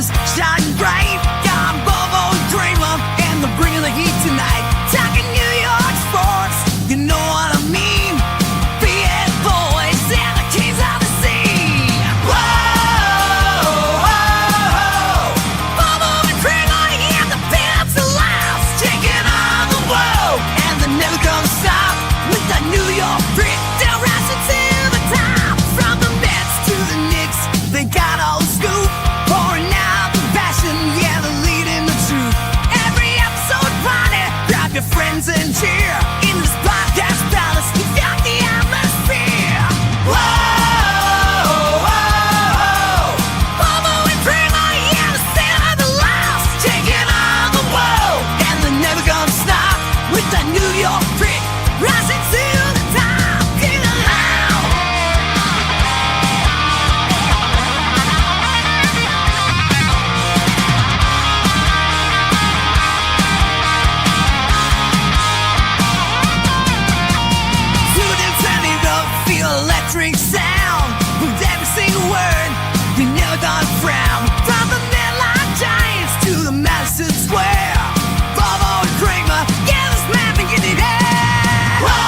is shining bright. Yeah, I'm Bobo and Cramer, and they're bringing the heat tonight. Talking New York sports, you know what I mean. Big boys and the kings of the sea. Whoa, whoa, Bobo and Cramer, yeah, the pants are last. Taking on the world, and they're never gonna stop. With that New York grit, they're rising to the top. From the Mets to the Knicks, they got all the scoop. Pouring out the passion, yeah, they're leading the truth. Every episode party, grab your friends and cheer. In this podcast palace, we got the atmosphere. Whoa, whoa, Bobo and Cramer, yeah, the sound of the lost. Taking on the world, and they're never gonna stop. With that New York grit, rising to the top. Get loud. Tune in, turn it up, feel electric sound. With every single word, you never done frown. From the Midline Giants to the Madison Square, Bobo and Cramer, yeah, this man been getting it out. Whoa,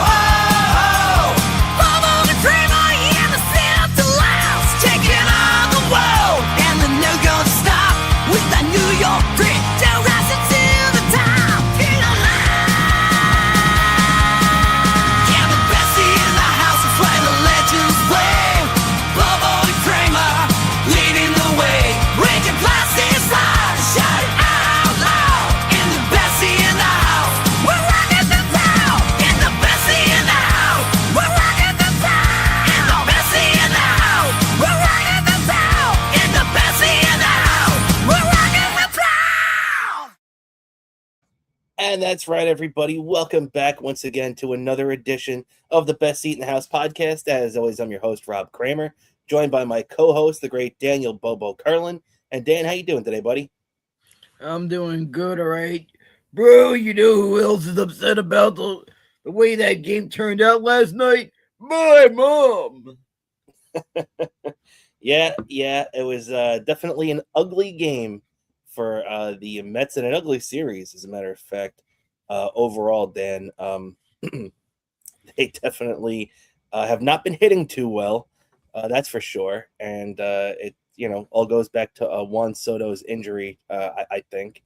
whoa, Bobo and Cramer, yeah, the sound to last. Taking on the world, and they're never gonna stop. With that New York grit, they're rising to the top. Get alive. Yeah, the best in the house is where the legends play. Bobo and Cramer, leading the way. Breaking plastic slides, shout it out loud. In the best in the house, we're rocking the town. In the best in the house, we're rocking the town. In the best in the house, we're rocking the town. In the best in the house, we're rocking the town. And that's right, everybody. Welcome back once again to another edition of the Best Seat in the House podcast. As always, I'm your host, Rob Kramer, joined by my co-host, the great Daniel Bobo Curlin. And Dan, how you doing today, buddy? I'm doing good, all right. Bro, you know who else is upset about the way that game turned out last night? My mom. Yeah, it was definitely an ugly game for the Mets and an ugly series, as a matter of fact. Overall, Dan, they definitely have not been hitting too well. That's for sure. And it, all goes back to Juan Soto's injury, I think,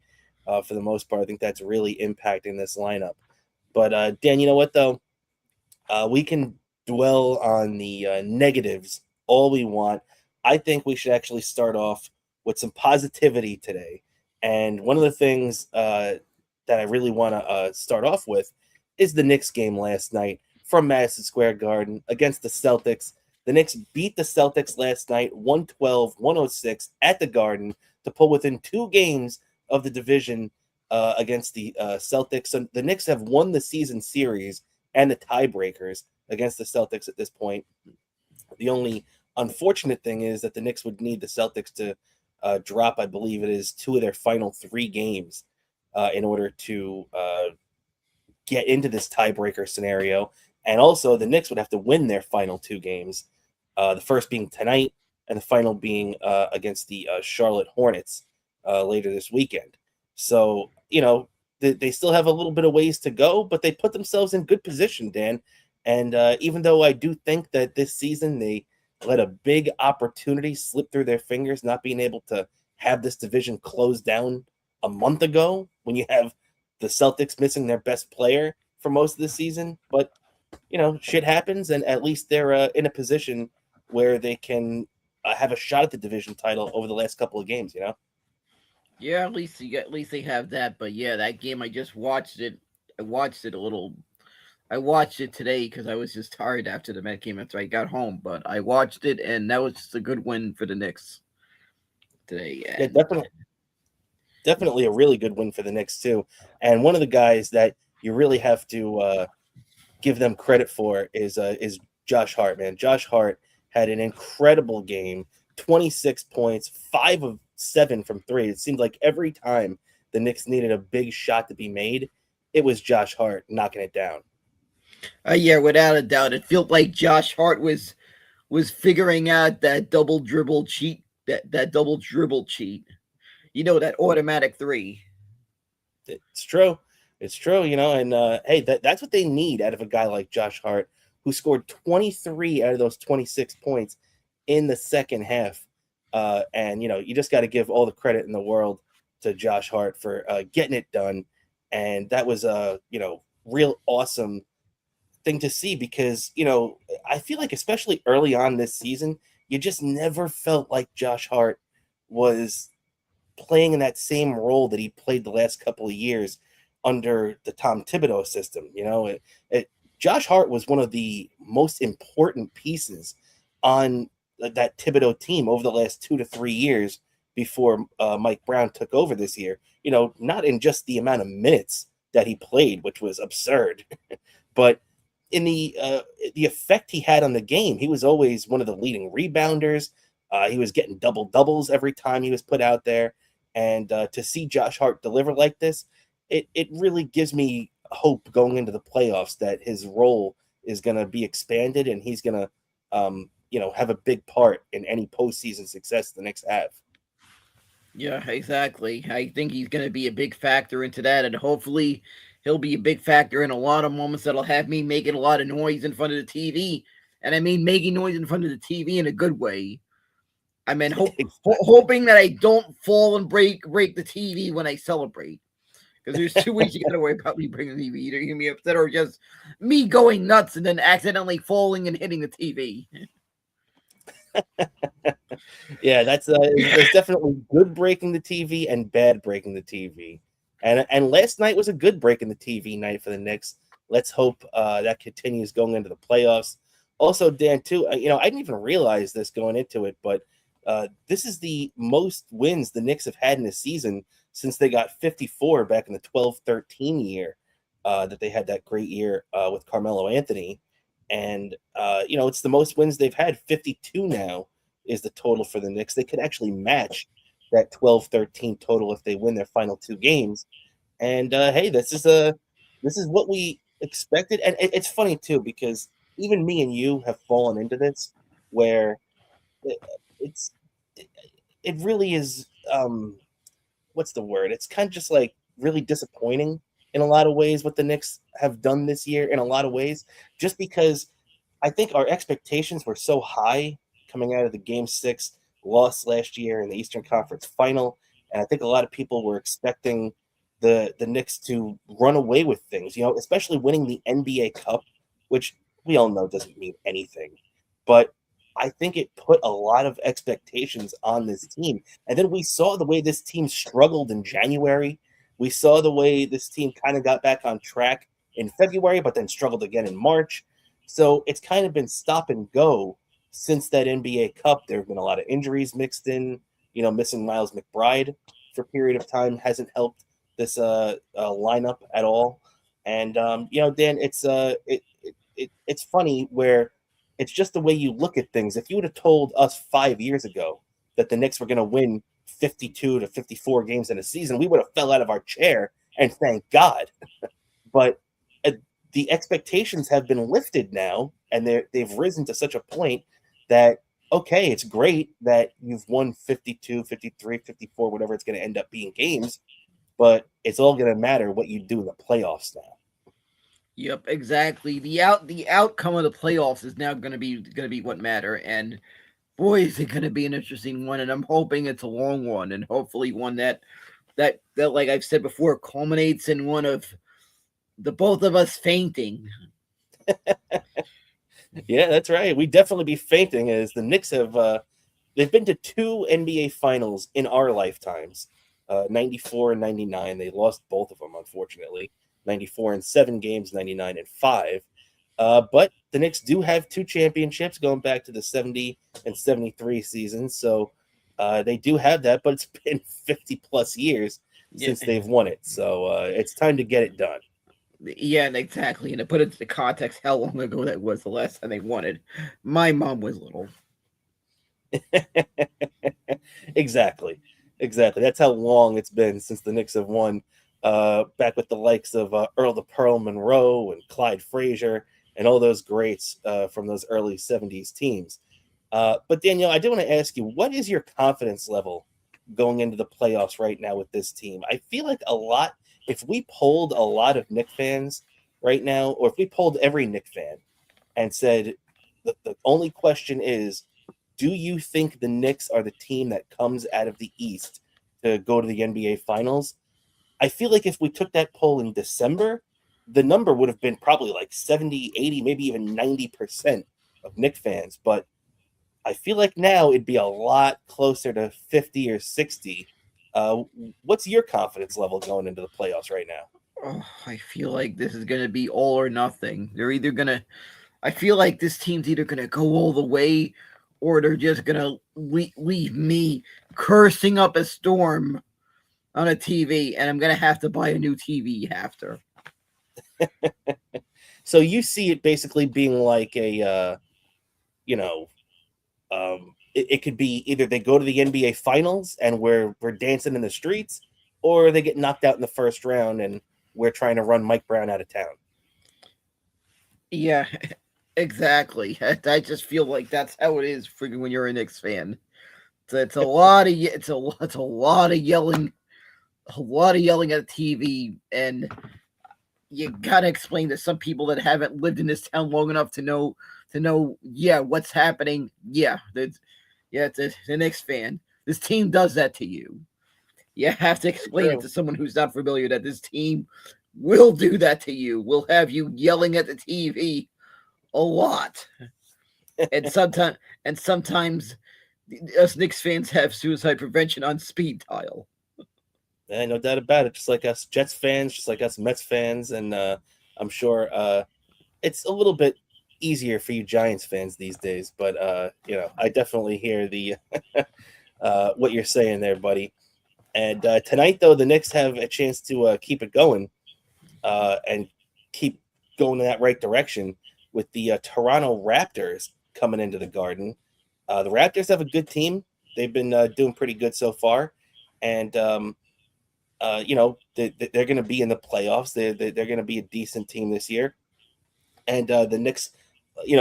for the most part. I think that's really impacting this lineup. But, Dan, you know what, though? We can dwell on the negatives all we want. I think we should actually start off with some positivity today. And one of the things that I really want to start off with is the Knicks game last night from Madison Square Garden against the Celtics. The Knicks beat the Celtics last night 112-106 at the Garden to pull within 2 games of the division against the Celtics. So the Knicks have won the season series and the tiebreakers against the Celtics at this point. The only unfortunate thing is that the Knicks would need the Celtics to drop, I believe it is, 2 of their final 3 games in order to get into this tiebreaker scenario. And also, the Knicks would have to win their final 2 games, the first being tonight and the final being against the Charlotte Hornets later this weekend. So, they still have a little bit of ways to go, but they put themselves in good position, Dan. And even though I do think that this season they let a big opportunity slip through their fingers, not being able to have this division closed down a month ago when you have the Celtics missing their best player for most of the season. But, shit happens, and at least they're in a position where they can have a shot at the division title over the last couple of games, Yeah, at least they have that. But yeah, that game, I just watched it. I watched it today because I was just tired after the Met game after I got home. But I watched it, and that was just a good win for the Knicks today. Yeah, definitely a really good win for the Knicks too. And one of the guys that you really have to give them credit for is Josh Hart, man. Josh Hart had an incredible game, 26 points, 5 of 7 from 3. It seemed like every time the Knicks needed a big shot to be made, it was Josh Hart knocking it down. Yeah, without a doubt. It felt like Josh Hart was figuring out that double dribble cheat that double dribble cheat. That automatic three. It's true. It's true, and hey, that's what they need out of a guy like Josh Hart, who scored 23 out of those 26 points in the second half. And you just got to give all the credit in the world to Josh Hart for getting it done. And that was a real awesome thing to see because I feel like especially early on this season, you just never felt like Josh Hart was playing in that same role that he played the last couple of years under the Tom Thibodeau system. Josh Hart was one of the most important pieces on that Thibodeau team over the last 2 to 3 years before Mike Brown took over this year. Not in just the amount of minutes that he played, which was absurd, but in the effect he had on the game. He was always one of the leading rebounders. He was getting double doubles every time he was put out there. And to see Josh Hart deliver like this, it really gives me hope going into the playoffs that his role is going to be expanded and he's going to, have a big part in any postseason success the Knicks have. Yeah, exactly. I think he's going to be a big factor into that, and hopefully he'll be a big factor in a lot of moments that'll have me making a lot of noise in front of the TV. And I mean making noise in front of the TV in a good way. I mean, hoping that I don't fall and break the TV when I celebrate. Because there's 2 ways you got to worry about me breaking the TV. Either you're going to be upset or just me going nuts and then accidentally falling and hitting the TV. Yeah, there's definitely good breaking the TV and bad breaking the TV. And last night was a good breaking the TV night for the Knicks. Let's hope that continues going into the playoffs. Also, Dan, too, I didn't even realize this going into it, but this is the most wins the Knicks have had in a season since they got 54 back in the 12-13 year that they had that great year with Carmelo Anthony. And, it's the most wins they've had. 52 now is the total for the Knicks. They could actually match that 12-13 total if they win their final 2 games. And, hey, this is what we expected. And it's funny, too, because even me and you have fallen into this where it really is what's the word? It's kind of just like really disappointing in a lot of ways what the Knicks have done this year in a lot of ways, just because I think our expectations were so high coming out of the Game 6 loss last year in the Eastern Conference Final, and I think a lot of people were expecting the Knicks to run away with things, especially winning the NBA Cup, which we all know doesn't mean anything, but I think it put a lot of expectations on this team. And then we saw the way this team struggled in January. We saw the way this team kind of got back on track in February, but then struggled again in March. So it's kind of been stop and go since that NBA Cup. There have been a lot of injuries mixed in. Missing Miles McBride for a period of time hasn't helped this lineup at all. And, Dan, it's funny where it's just the way you look at things. If you would have told us 5 years ago that the Knicks were going to win 52 to 54 games in a season, we would have fell out of our chair and thank God. But the expectations have been lifted now, and they've risen to such a point that, okay, it's great that you've won 52, 53, 54, whatever it's going to end up being games, but it's all going to matter what you do in the playoffs now. Yep, exactly. The outcome of the playoffs is now going to be what matter, and boy, is it going to be an interesting one. And I'm hoping it's a long one, and hopefully one that like I've said before culminates in one of the both of us fainting. Yeah, that's right. We definitely be fainting as the Knicks have they've been to 2 NBA finals in our lifetimes, 94 and 99. They lost both of them, unfortunately. 94 in 7 games, 99 in 5. But the Knicks do have 2 championships going back to the 70 and 73 seasons. So they do have that, but it's been 50 plus years since they've won it. So it's time to get it done. Yeah, exactly. And to put it into context, how long ago that was the last time they won it. My mom was little. Exactly. That's how long it's been since the Knicks have won. Back with the likes of Earl the Pearl Monroe and Clyde Frazier and all those greats from those early 70s teams. But Danielle, I do want to ask you, what is your confidence level going into the playoffs right now with this team? I feel like if we polled a lot of Knicks fans right now, or if we polled every Knicks fan and said, the only question is, do you think the Knicks are the team that comes out of the East to go to the NBA Finals? I feel like if we took that poll in December, the number would have been probably like 70, 80, maybe even 90% of Knicks fans. But I feel like now it'd be a lot closer to 50 or 60. What's your confidence level going into the playoffs right now? Oh, I feel like this is going to be all or nothing. They're either going to, I feel like this team's either going to go all the way or they're just going to leave me cursing up a storm on a TV, and I'm going to have to buy a new TV after. So you see it basically being like it could be either they go to the NBA Finals and we're dancing in the streets, or they get knocked out in the first round and we're trying to run Mike Brown out of town. Yeah, exactly. I just feel like that's how it is for when you're a Knicks fan. It's a lot of it's a lot of yelling, at the TV, and you gotta explain to some people that haven't lived in this town long enough to know. Yeah, what's happening? Yeah, it's a Knicks fan. This team does that to you. You have to explain it to someone who's not familiar that this team will do that to you. We'll have you yelling at the TV a lot, and sometimes us Knicks fans have suicide prevention on speed dial. Yeah, no doubt about it. Just like us Jets fans, just like us Mets fans, and I'm sure it's a little bit easier for you Giants fans these days. But I definitely hear the what you're saying there, buddy. And tonight, though, the Knicks have a chance to keep it going and keep going in that right direction with the Toronto Raptors coming into the Garden. The Raptors have a good team. They've been doing pretty good so far. And, they're going to be in the playoffs. They're going to be a decent team this year. And the Knicks,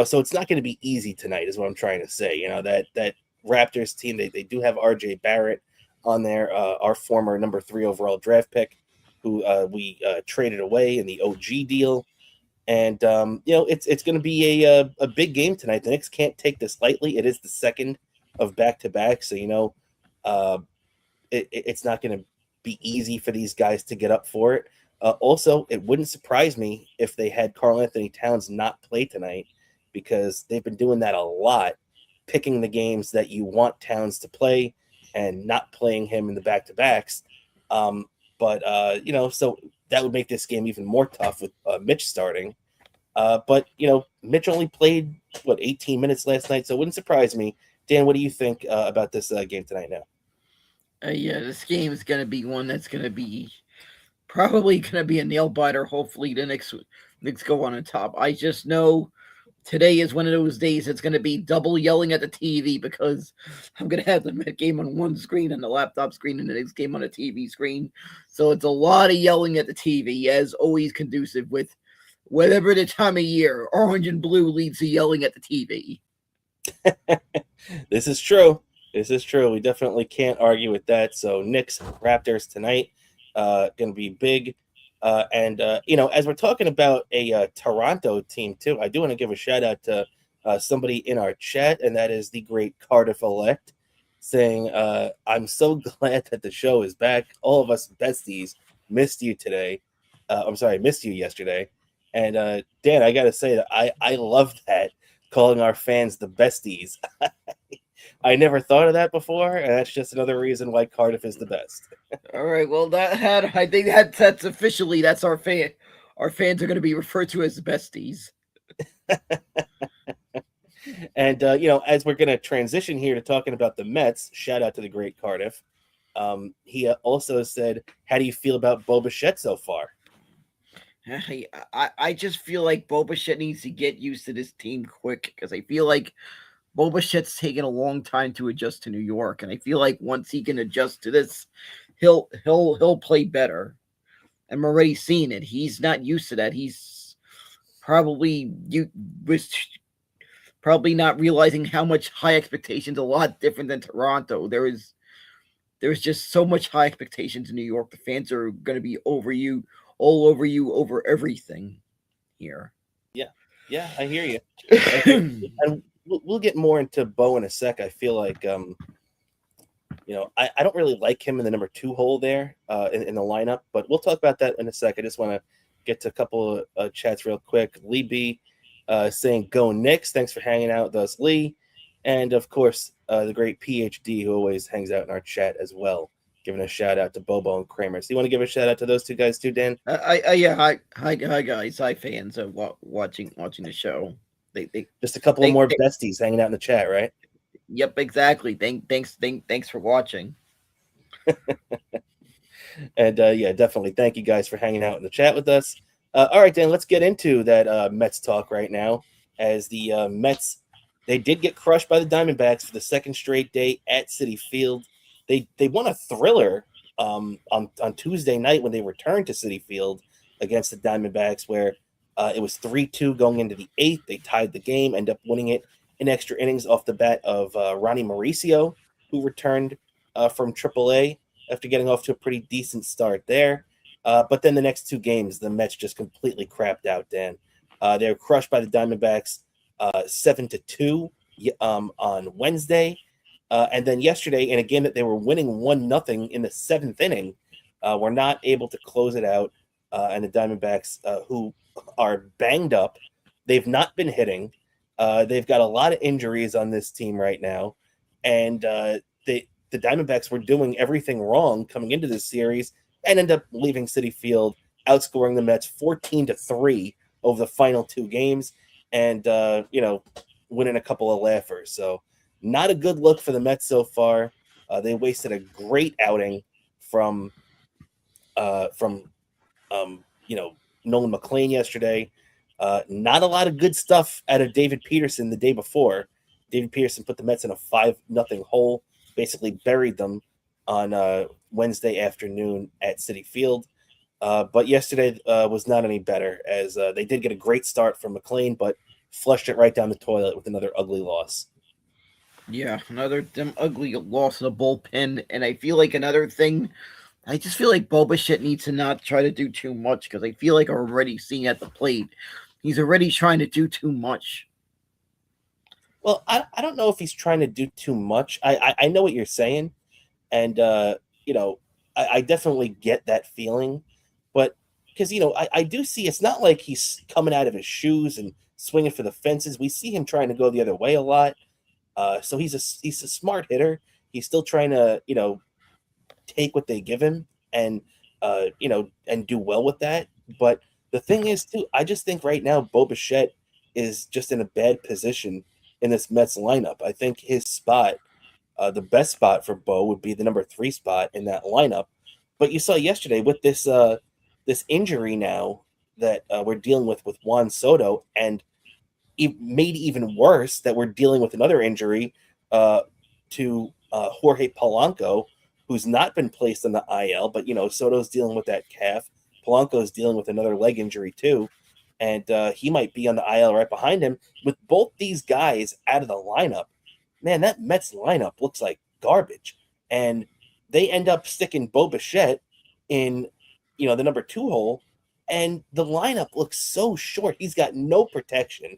so it's not going to be easy tonight is what I'm trying to say. That Raptors team, they do have RJ Barrett on there, our former number 3 overall draft pick, who we traded away in the OG deal. And, it's going to be a big game tonight. The Knicks can't take this lightly. It is the second of back-to-back. So, it's not going to be easy for these guys to get up for it. Also, it wouldn't surprise me if they had Karl Anthony Towns not play tonight, because they've been doing that a lot, picking the games that you want Towns to play and not playing him in the back-to-backs. So that would make this game even more tough with Mitch starting. But Mitch only played, 18 minutes last night, so it wouldn't surprise me. Dan, what do you think about this game tonight now? This game is going to be one that's going to be probably going to be a nail-biter. Hopefully the Knicks go on top. I just know today is one of those days it's going to be double yelling at the TV, because I'm going to have the Met game on one screen and the laptop screen and the Knicks game on a TV screen. So it's a lot of yelling at the TV, as always conducive with whatever the time of year. Orange and blue leads to yelling at the TV. This is true. We definitely can't argue with that. So Knicks, Raptors tonight, going to be big. As we're talking about a Toronto team too, I do want to give a shout out to somebody in our chat, and that is the great Cardiff Elect, saying, I'm so glad that the show is back. All of us besties missed you today. Missed you yesterday. And Dan, I got to say that I love that, calling our fans the besties. I never thought of that before, and that's just another reason why Cardiff is the best. All right, well, I think that's officially, that's our fan. Our fans are going to be referred to as the besties. And as we're going to transition here to talking about the Mets, shout out to the great Cardiff. He also said, "How do you feel about Bo Bichette so far?" I just feel like Bo Bichette needs to get used to this team quick, because I feel like Bo Bichette's taken a long time to adjust to New York, and I feel like once he can adjust to this, he'll play better. I'm already seeing it. He's not used to that. He's probably probably not realizing how much high expectations, a lot different than Toronto. There's just so much high expectations in New York. The fans are going to be over you, all over you, over everything here. Yeah, I hear you. And we'll get more into Bo in a sec. I feel like I don't really like him in the number 2 hole there in the lineup, but we'll talk about that in a sec. I just want to get to a couple of chats real quick. Lee B saying go Knicks. Thanks for hanging out with us, Lee. And of course, the great PhD who always hangs out in our chat as well, giving a shout out to Bobo and Cramer. So you want to give a shout out to those two guys too, Dan? Yeah, hi guys, hi fans of watching the show. They Just a couple of more besties hanging out in the chat, right? Yep, exactly. Thanks for watching. And yeah, definitely. Thank you guys for hanging out in the chat with us. All right, Dan, let's get into that Mets talk right now. As the Mets, they did get crushed by the Diamondbacks for the second straight day at Citi Field. They won a thriller on Tuesday night when they returned to Citi Field against the Diamondbacks, where it was 3-2 going into the 8th. They tied the game, ended up winning it in extra innings off the bat of Ronnie Mauricio, who returned from AAA after getting off to a pretty decent start there. But then the next 2 games, the Mets just completely crapped out, Dan. They were crushed by the Diamondbacks 7-2 on Wednesday. And then yesterday, in a game that they were winning 1-0 in the 7th inning, were not able to close it out. And the Diamondbacks, who are banged up, they've not been hitting. They've got a lot of injuries on this team right now. And the Diamondbacks were doing everything wrong coming into this series and end up leaving Citi Field, outscoring the Mets 14-3 over the final 2 games, and winning a couple of laughers. So not a good look for the Mets so far. They wasted a great outing from Nolan McLean yesterday. Not a lot of good stuff out of David Peterson the day before. David Peterson put the Mets in a 5-0 hole, basically buried them on Wednesday afternoon at Citi Field. But yesterday was not any better, as they did get a great start from McLean, but flushed it right down the toilet with another ugly loss. Yeah, another ugly loss in the bullpen. And I feel like another thing, I just feel like Boba shit needs to not try to do too much, because I feel like I'm already seeing at the plate, he's already trying to do too much. Well, I don't know if he's trying to do too much. I know what you're saying, and I definitely get that feeling, but because I do see it's not like he's coming out of his shoes and swinging for the fences. We see him trying to go the other way a lot. So he's a smart hitter. He's still trying to take what they give him and and do well with that. But the thing is too, I just think right now Bo Bichette is just in a bad position in this Mets lineup. I think his spot, the best spot for Bo, would be the number 3 spot in that lineup. But you saw yesterday with this this injury now that we're dealing with Juan Soto, and it made even worse that we're dealing with another injury to Jorge Polanco, who's not been placed on the IL, but Soto's dealing with that calf. Polanco's dealing with another leg injury too, and he might be on the IL right behind him. With both these guys out of the lineup, man, that Mets lineup looks like garbage. And they end up sticking Bo Bichette in, the number 2 hole, and the lineup looks so short. He's got no protection.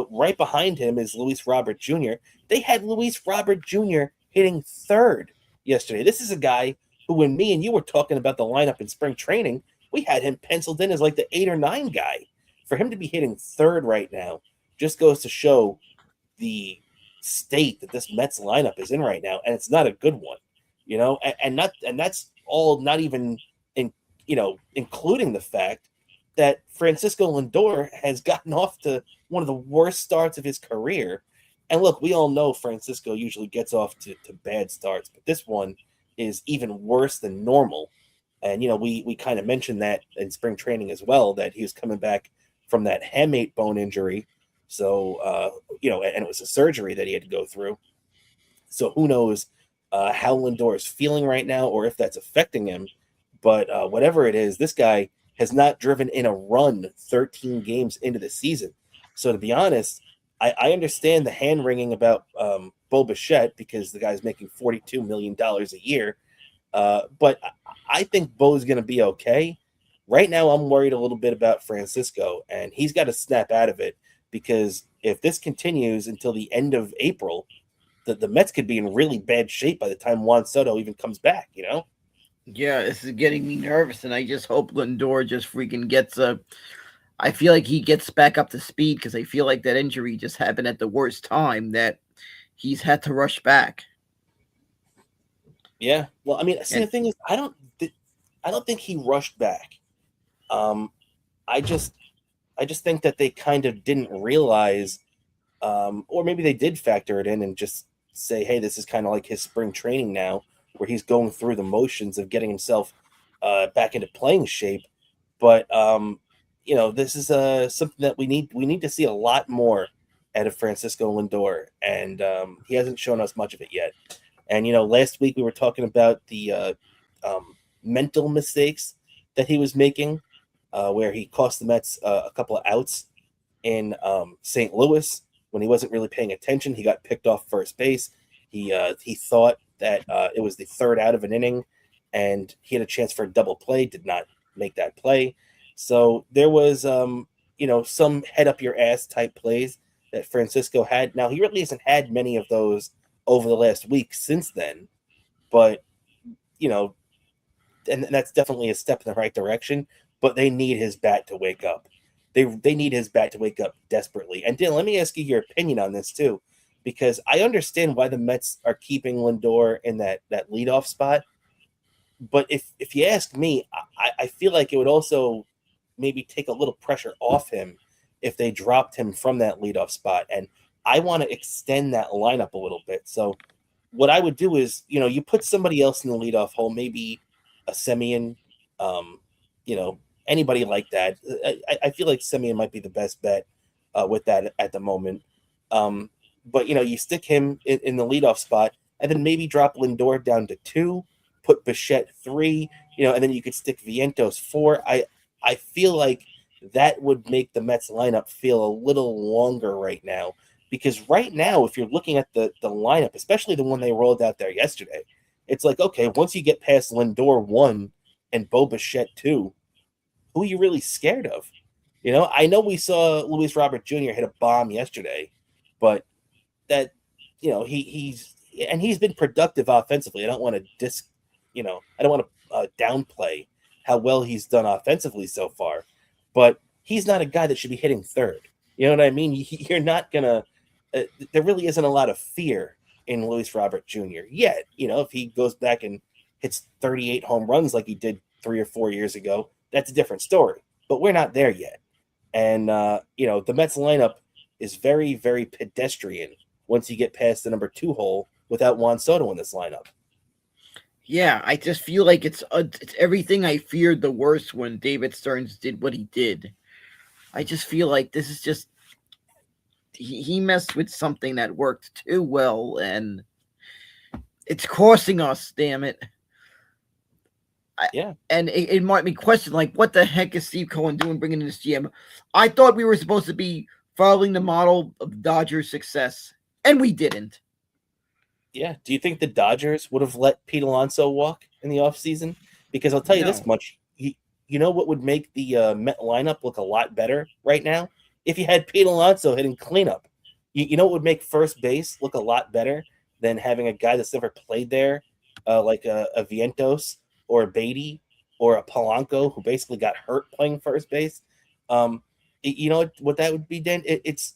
Right behind him is Luis Robert Jr. They had Luis Robert Jr. hitting 3rd yesterday. This is a guy who, when me and you were talking about the lineup in spring training, we had him penciled in as like the 8 or 9 guy. For him to be hitting 3rd right now just goes to show the state that this Mets lineup is in right now, and it's not a good one, and that's all not even including the fact that Francisco Lindor has gotten off to one of the worst starts of his career. And look, we all know Francisco usually gets off to bad starts, but this one is even worse than normal. And we kind of mentioned that in spring training as well, that he was coming back from that hamate bone injury. So, and it was a surgery that he had to go through. So who knows how Lindor is feeling right now, or if that's affecting him. But whatever it is, this guy has not driven in a run 13 games into the season. So to be honest, I understand the hand wringing about Bo Bichette because the guy's making $42 million a year. But I think Bo's going to be okay. Right now, I'm worried a little bit about Francisco, and he's got to snap out of it because if this continues until the end of April, the Mets could be in really bad shape by the time Juan Soto even comes back, you know? Yeah, this is getting me nervous, and I just hope Lindor just freaking gets a. I feel like he gets back up to speed because I feel like that injury just happened at the worst time that he's had to rush back. Yeah. Well, I mean, see, the And thing is, I don't think he rushed back. Um, I just I just think that they kind of didn't realize, or maybe they did factor it in and just say, hey, this is kind of like his spring training now, where he's going through the motions of getting himself back into playing shape. But this is something that we need to see a lot more out of Francisco Lindor, and he hasn't shown us much of it yet. And last week we were talking about the mental mistakes that he was making, where he cost the Mets a couple of outs in St. Louis when he wasn't really paying attention. He got picked off first base. He thought that it was the third out of an inning, and he had a chance for a double play. Did not make that play. So there was some head up your ass type plays that Francisco had. Now he really hasn't had many of those over the last week since then, but you know, and that's definitely a step in the right direction. But they need his bat to wake up. They need his bat to wake up desperately. And Dan, let me ask you your opinion on this too, because I understand why the Mets are keeping Lindor in that leadoff spot. But if you ask me, I feel like it would also maybe take a little pressure off him if they dropped him from that leadoff spot. And I want to extend that lineup a little bit. So what I would do is, you put somebody else in the leadoff hole, maybe a Semien, um, you know, anybody like that. I feel like Semien might be the best bet with that at the moment. But you stick him in the leadoff spot, and then maybe drop Lindor down to 2, put Bichette 3, and then you could stick Vientos 4. I feel like that would make the Mets lineup feel a little longer right now. Because right now, if you're looking at the lineup, especially the one they rolled out there yesterday, it's like, okay, once you get past Lindor 1 and Bo Bichette 2, who are you really scared of? I know we saw Luis Robert Jr. hit a bomb yesterday, but that, he's been productive offensively. I don't want to I don't want to downplay how well he's done offensively so far, but he's not a guy that should be hitting third. You know what I mean? You're not gonna. There really isn't a lot of fear in Luis Robert Jr. yet. If he goes back and hits 38 home runs like he did 3 or 4 years ago, that's a different story. But we're not there yet. And the Mets lineup is very, very pedestrian once you get past the number 2 hole without Juan Soto in this lineup. yeah, I just feel like it's everything I feared the worst when David Stearns did what he did. I just feel like this is just he messed with something that worked too well, and it's costing us. Damn it! Yeah. And it might be questioned, like, what the heck is Steve Cohen doing bringing in this GM? I thought we were supposed to be following the model of Dodgers' success, and we didn't. Yeah. Do you think the Dodgers would have let Pete Alonso walk in the offseason? Because I'll tell you this much. You know what would make the Met lineup look a lot better right now? If you had Pete Alonso hitting cleanup. You know what would make first base look a lot better than having a guy that's never played there, like a Vientos or a Beatty or a Polanco, who basically got hurt playing first base? You know what that would be, Dan? It's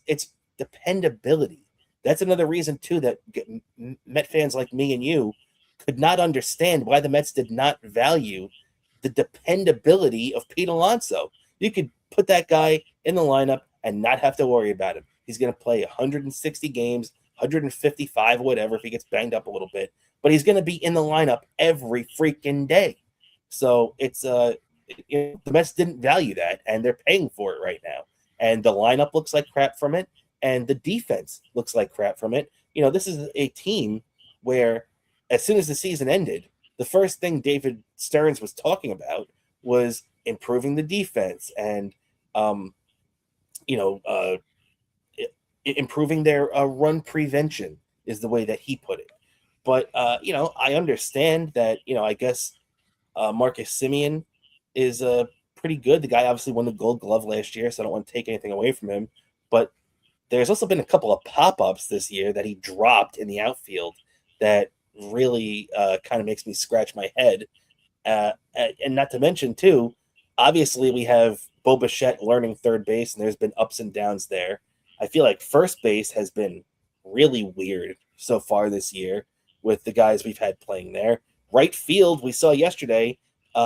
dependability. That's another reason, too, that Met fans like me and you could not understand why the Mets did not value the dependability of Pete Alonso. You could put that guy in the lineup and not have to worry about him. He's going to play 160 games, 155, whatever, if he gets banged up a little bit. But he's going to be in the lineup every freaking day. So it's the Mets didn't value that, and they're paying for it right now. And the lineup looks like crap from it, and the defense looks like crap from it. This is a team where, as soon as the season ended, the first thing David Stearns was talking about was improving the defense and, improving their run prevention is the way that he put it. But I understand that. I guess Marcus Simeon is pretty good. The guy obviously won the Gold Glove last year, so I don't want to take anything away from him. But there's also been a couple of pop-ups this year that he dropped in the outfield that really kind of makes me scratch my head. And not to mention, too, obviously we have Bo Bichette learning third base, and there's been ups and downs there. I feel like first base has been really weird so far this year with the guys we've had playing there. Right field, we saw yesterday,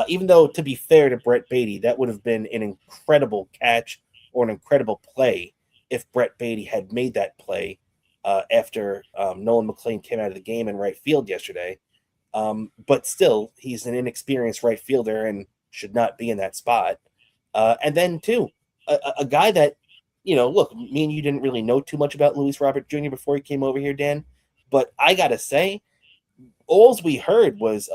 even though, to be fair to Brett Beatty, that would have been an incredible catch or an incredible play if Brett Beatty had made that play after Nolan McLean came out of the game in right field yesterday. But still, he's an inexperienced right fielder and should not be in that spot. And then, too, a guy that, look, me and you didn't really know too much about Luis Robert Jr. before he came over here, Dan. But I got to say, all we heard was,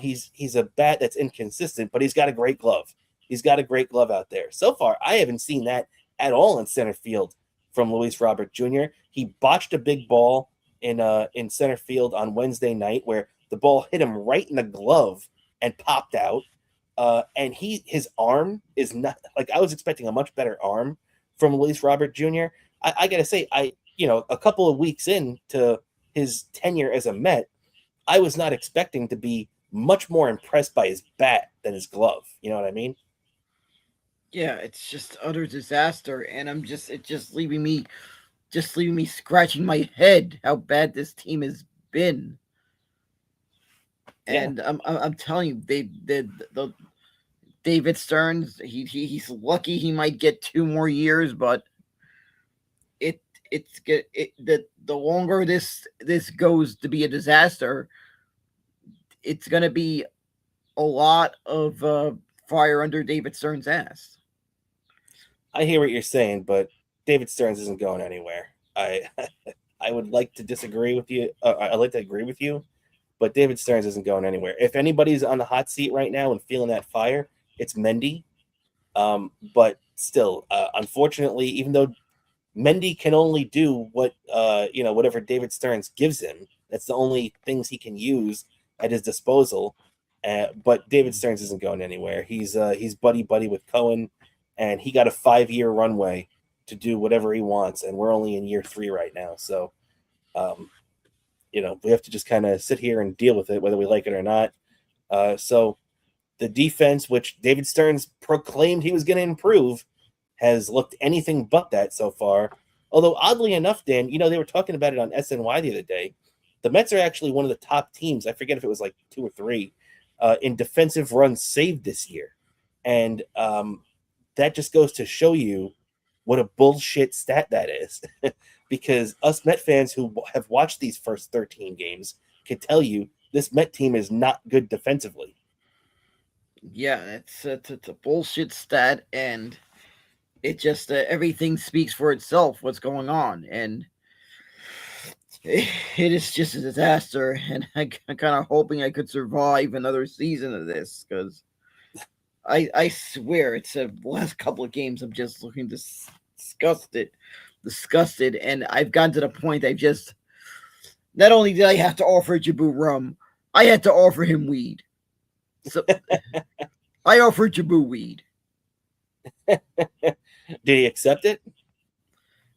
he's a bat that's inconsistent, but he's got a great glove. He's got a great glove out there. So far, I haven't seen that at all in center field from Luis Robert Jr. He botched a big ball in center field on Wednesday night where the ball hit him right in the glove and popped out. And his arm is not like I was expecting a much better arm from Luis Robert Jr. I got to say, a couple of weeks into his tenure as a Met, I was not expecting to be much more impressed by his bat than his glove. You know what I mean? Yeah, it's just utter disaster, and it's just leaving me scratching my head how bad this team has been. Yeah. And I'm telling you, the David Stearns, he's lucky he might get 2 more years, but the longer this goes to be a disaster, it's going to be a lot of fire under David Stearns' ass. I hear what you're saying, but David Stearns isn't going anywhere. I I would like to disagree with you. I'd like to agree with you, but David Stearns isn't going anywhere. If anybody's on the hot seat right now and feeling that fire, it's Mendy. But still, unfortunately, even though Mendy can only do what whatever David Stearns gives him, that's the only things he can use at his disposal. But David Stearns isn't going anywhere. He's buddy with Cohen, and he got a 5-year runway to do whatever he wants, and we're only in year 3 right now. So, we have to just kind of sit here and deal with it, whether we like it or not. So the defense, which David Stearns proclaimed he was going to improve, has looked anything but that so far. Although, oddly enough, Dan, they were talking about it on SNY the other day. The Mets are actually one of the top teams. I forget if it was like 2 or 3 in defensive runs saved this year. And that just goes to show you what a bullshit stat that is. Because us Met fans who have watched these first 13 games can tell you this Met team is not good defensively. Yeah, it's a bullshit stat, and it just everything speaks for itself. What's going on, and it is just a disaster. And I'm kind of hoping I could survive another season of this, because I swear it's the last couple of games I'm just looking disgusted, and I've gotten to the point I just not only did I have to offer Jabu rum, I had to offer him weed. So I offered Jabu weed. Did he accept it?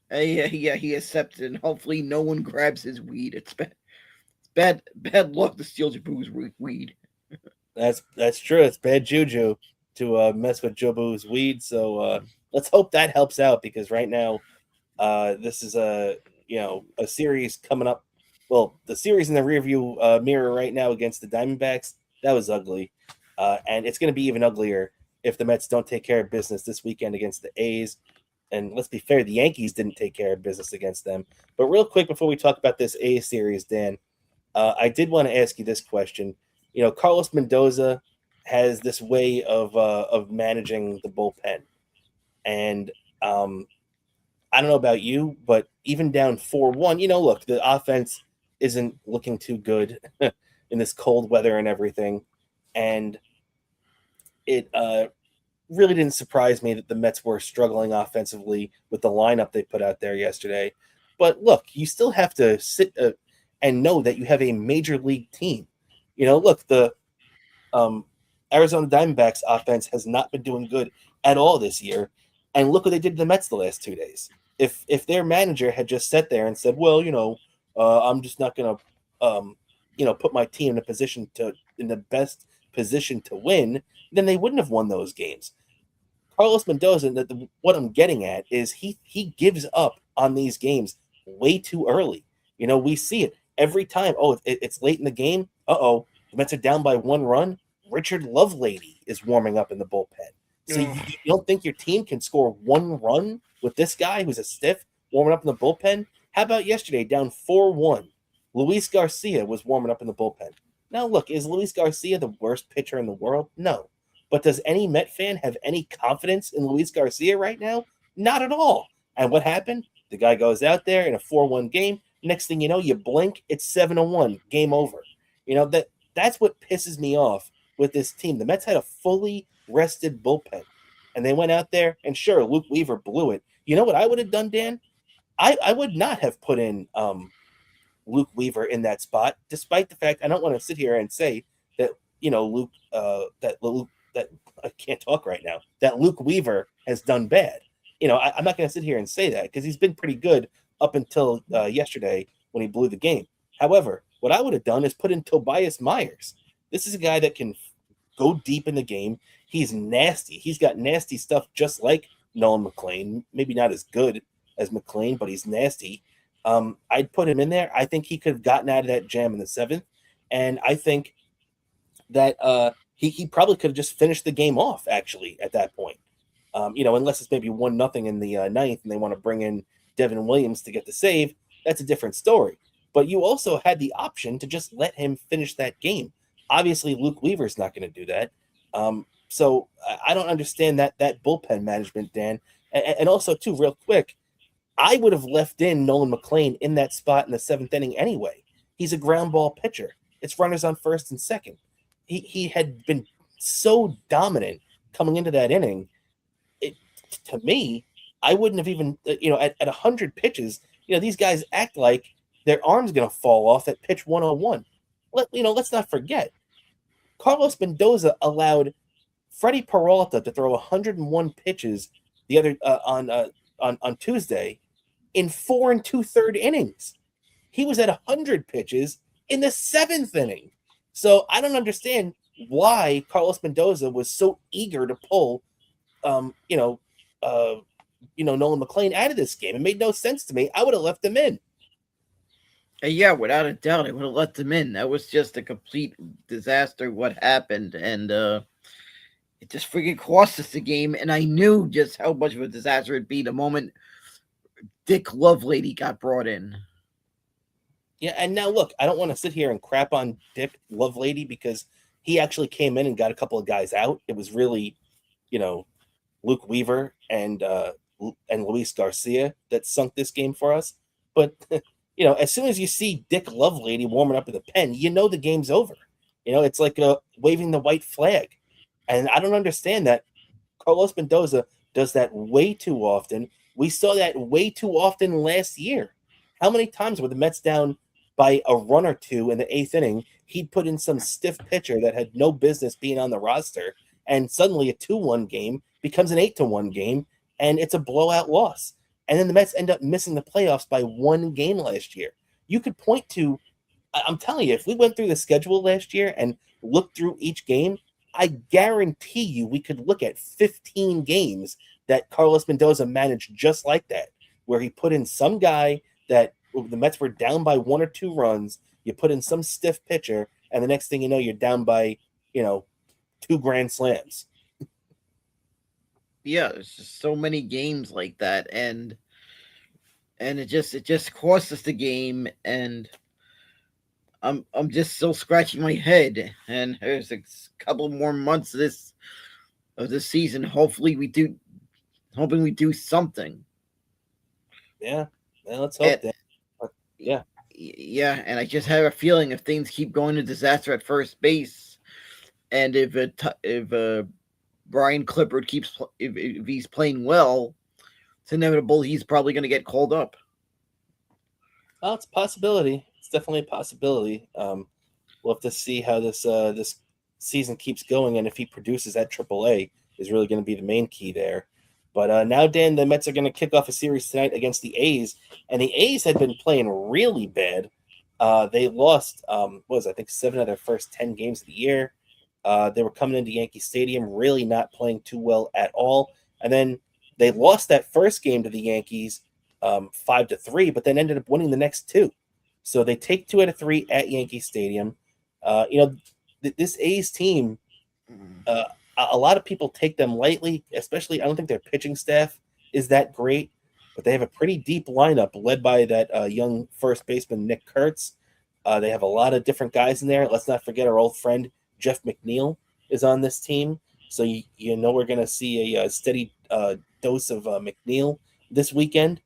Yeah, he accepted, and hopefully no one grabs his weed. It's bad luck to steal Jabu's weed. That's true. It's bad juju to mess with Jabu's weed. So let's hope that helps out, because right now this is a series coming up. Well, the series in the rearview mirror right now against the Diamondbacks, that was ugly. And it's going to be even uglier if the Mets don't take care of business this weekend against the A's. And let's be fair, the Yankees didn't take care of business against them. But real quick, before we talk about this A's series, Dan, I did want to ask you this question. Carlos Mendoza has this way of managing the bullpen. And I don't know about you, but even down 4-1, look, the offense isn't looking too good in this cold weather and everything. And it really didn't surprise me that the Mets were struggling offensively with the lineup they put out there yesterday. But look, you still have to sit and know that you have a major league team. Look, the um, Arizona Diamondbacks offense has not been doing good at all this year, and look what they did to the Mets the last 2 days. If their manager had just sat there and said, "Well, I'm just not going to, put my team in the best position to win," then they wouldn't have won those games. Carlos Mendoza, what I'm getting at is he gives up on these games way too early. We see it every time. Oh, it's late in the game. The Mets are down by 1 run. Richard Lovelady is warming up in the bullpen. So you don't think your team can score 1 run with this guy who's a stiff warming up in the bullpen? How about yesterday, down 4-1? Luis Garcia was warming up in the bullpen. Now, look, is Luis Garcia the worst pitcher in the world? No. But does any Met fan have any confidence in Luis Garcia right now? Not at all. And what happened? The guy goes out there in a 4-1 game. Next thing you know, you blink, it's 7-1, game over. That's what pisses me off with this team. The Mets had a fully rested bullpen, and they went out there, and sure, Luke Weaver blew it. You know what I would have done, Dan? I would not have put in Luke Weaver in that spot, despite the fact I don't want to sit here and say that that I can't talk right now, that Luke Weaver has done bad. I'm not going to sit here and say that because he's been pretty good up until yesterday when he blew the game. However, what I would have done is put in Tobias Myers. This is a guy that can go deep in the game. He's nasty. He's got nasty stuff just like Nolan McLean. Maybe not as good as McLean, but he's nasty. I'd put him in there. I think he could have gotten out of that jam in the 7th. And I think that he probably could have just finished the game off, actually, at that point. Unless it's maybe 1-0 in the 9th and they want to bring in Devin Williams to get the save, that's a different story. But you also had the option to just let him finish that game. Obviously, Luke Weaver's not going to do that. So I don't understand that bullpen management, Dan. And also, too, real quick, I would have left in Nolan McLean in that spot in the 7th inning anyway. He's a ground ball pitcher. It's runners on first and second. He had been so dominant coming into that inning. To me, I wouldn't have even, at 100 pitches, these guys act like their arm's going to fall off at pitch 101. Let's not forget, Carlos Mendoza allowed Freddie Peralta to throw 101 pitches the other on Tuesday in 4 2/3 innings. He was at 100 pitches in the 7th inning. So I don't understand why Carlos Mendoza was so eager to pull, Nolan McLean out of this game. It made no sense to me. I would have left him in. Yeah, without a doubt, I would have let them in. That was just a complete disaster what happened, and it just freaking cost us the game, and I knew just how much of a disaster it'd be the moment Dick Lovelady got brought in. Yeah, and now look, I don't want to sit here and crap on Dick Lovelady because he actually came in and got a couple of guys out. It was really, Luke Weaver and Luis Garcia that sunk this game for us. But as soon as you see Dick Lovelady warming up in the pen, the game's over. It's like waving the white flag. And I don't understand that. Carlos Mendoza does that way too often. We saw that way too often last year. How many times were the Mets down by a run or two in the 8th inning? He'd put in some stiff pitcher that had no business being on the roster, and suddenly a 2-1 game becomes an 8-1 game, and it's a blowout loss. And then the Mets end up missing the playoffs by 1 game last year. You could point to, I'm telling you, if we went through the schedule last year and looked through each game, I guarantee you we could look at 15 games that Carlos Mendoza managed just like that, where he put in some guy that the Mets were down by 1 or 2 runs, you put in some stiff pitcher, and the next thing you know, you're down by, 2 grand slams. Yeah, there's just so many games like that, and it just cost us the game, and I'm just still scratching my head. And there's a couple more months of this season. Hoping we do something. Yeah, let's hope that. Yeah. Yeah, and I just have a feeling if things keep going to disaster at first base, and if Brian Clippard if he's playing well, it's inevitable he's probably going to get called up. Well, it's a possibility. It's definitely a possibility. We'll have to see how this season keeps going, and if he produces at AAA is really going to be the main key there. But now, Dan, the Mets are going to kick off a series tonight against the A's, and the A's had been playing really bad. They lost, what was it, I think 7 of their first 10 games of the year. They were coming into Yankee Stadium, really not playing too well at all, and then they lost that first game to the Yankees 5-3, but then ended up winning the next two. So they take 2 out of 3 at Yankee Stadium. This A's team, uh, a lot of people take them lightly, especially I don't think their pitching staff is that great, but they have a pretty deep lineup led by that young first baseman, Nick Kurtz. They have a lot of different guys in there. Let's not forget our old friend, Jeff McNeil, is on this team. So you know we're going to see a steady dose of McNeil this weekend.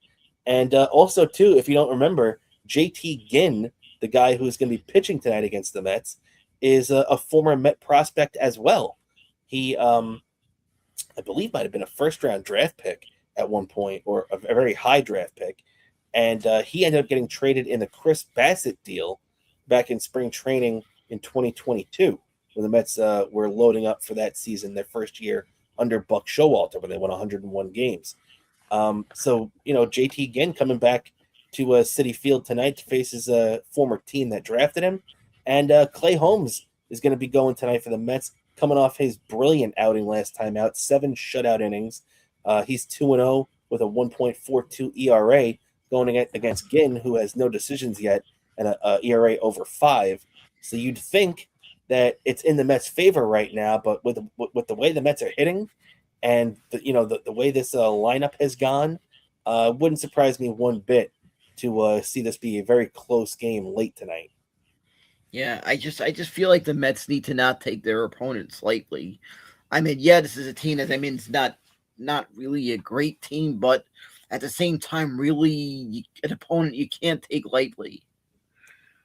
And also, too, if you don't remember, JT Ginn, the guy who's going to be pitching tonight against the Mets, is a former Met prospect as well. He, I believe, might have been a first-round draft pick at one point, or a very high draft pick. And he ended up getting traded in the Chris Bassett deal back in spring training in 2022, when the Mets were loading up for that season, their first year under Buck Showalter, when they won 101 games. So, JT Ginn coming back to Citi Field tonight to face his former team that drafted him. And Clay Holmes is going to be going tonight for the Mets, coming off his brilliant outing last time out, 7 shutout innings. He's 2-0 with a 1.42 ERA going against Ginn, who has no decisions yet, and a ERA over 5. So you'd think that it's in the Mets' favor right now, but with the way the Mets are hitting, and the way this lineup has gone, wouldn't surprise me one bit to see this be a very close game late tonight. Yeah, I just feel like the Mets need to not take their opponents lightly. I mean, yeah, this is a team that it's not really a great team, but at the same time, really an opponent you can't take lightly.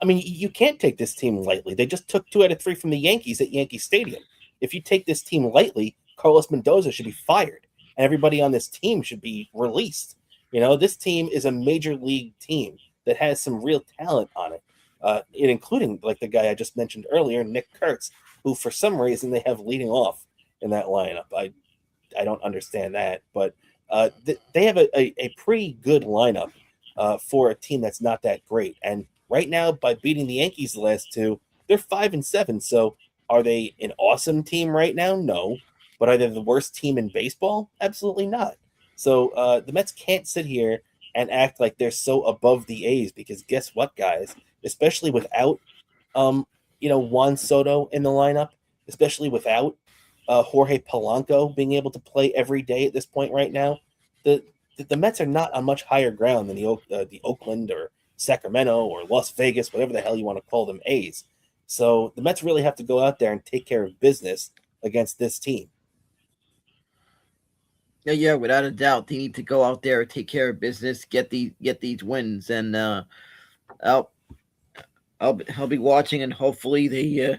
I mean, you can't take this team lightly. They just took 2 out of 3 from the Yankees at Yankee Stadium. If you take this team lightly, Carlos Mendoza should be fired, and everybody on this team should be released. This team is a major league team that has some real talent on it, including like the guy I just mentioned earlier, Nick Kurtz, who for some reason they have leading off in that lineup. I don't understand that, but they have a pretty good lineup for a team that's not that great. And right now, by beating the Yankees the last 2, they're 5-7. So are they an awesome team right now? No. But are they the worst team in baseball? Absolutely not. So the Mets can't sit here and act like they're so above the A's, because guess what, guys? Especially without, Juan Soto in the lineup, especially without Jorge Polanco being able to play every day at this point right now, the Mets are not on much higher ground than the Oakland or Sacramento or Las Vegas, whatever the hell you want to call them, A's. So the Mets really have to go out there and take care of business against this team. Yeah, without a doubt, they need to go out there, take care of business, get these wins, and I'll be watching, and hopefully they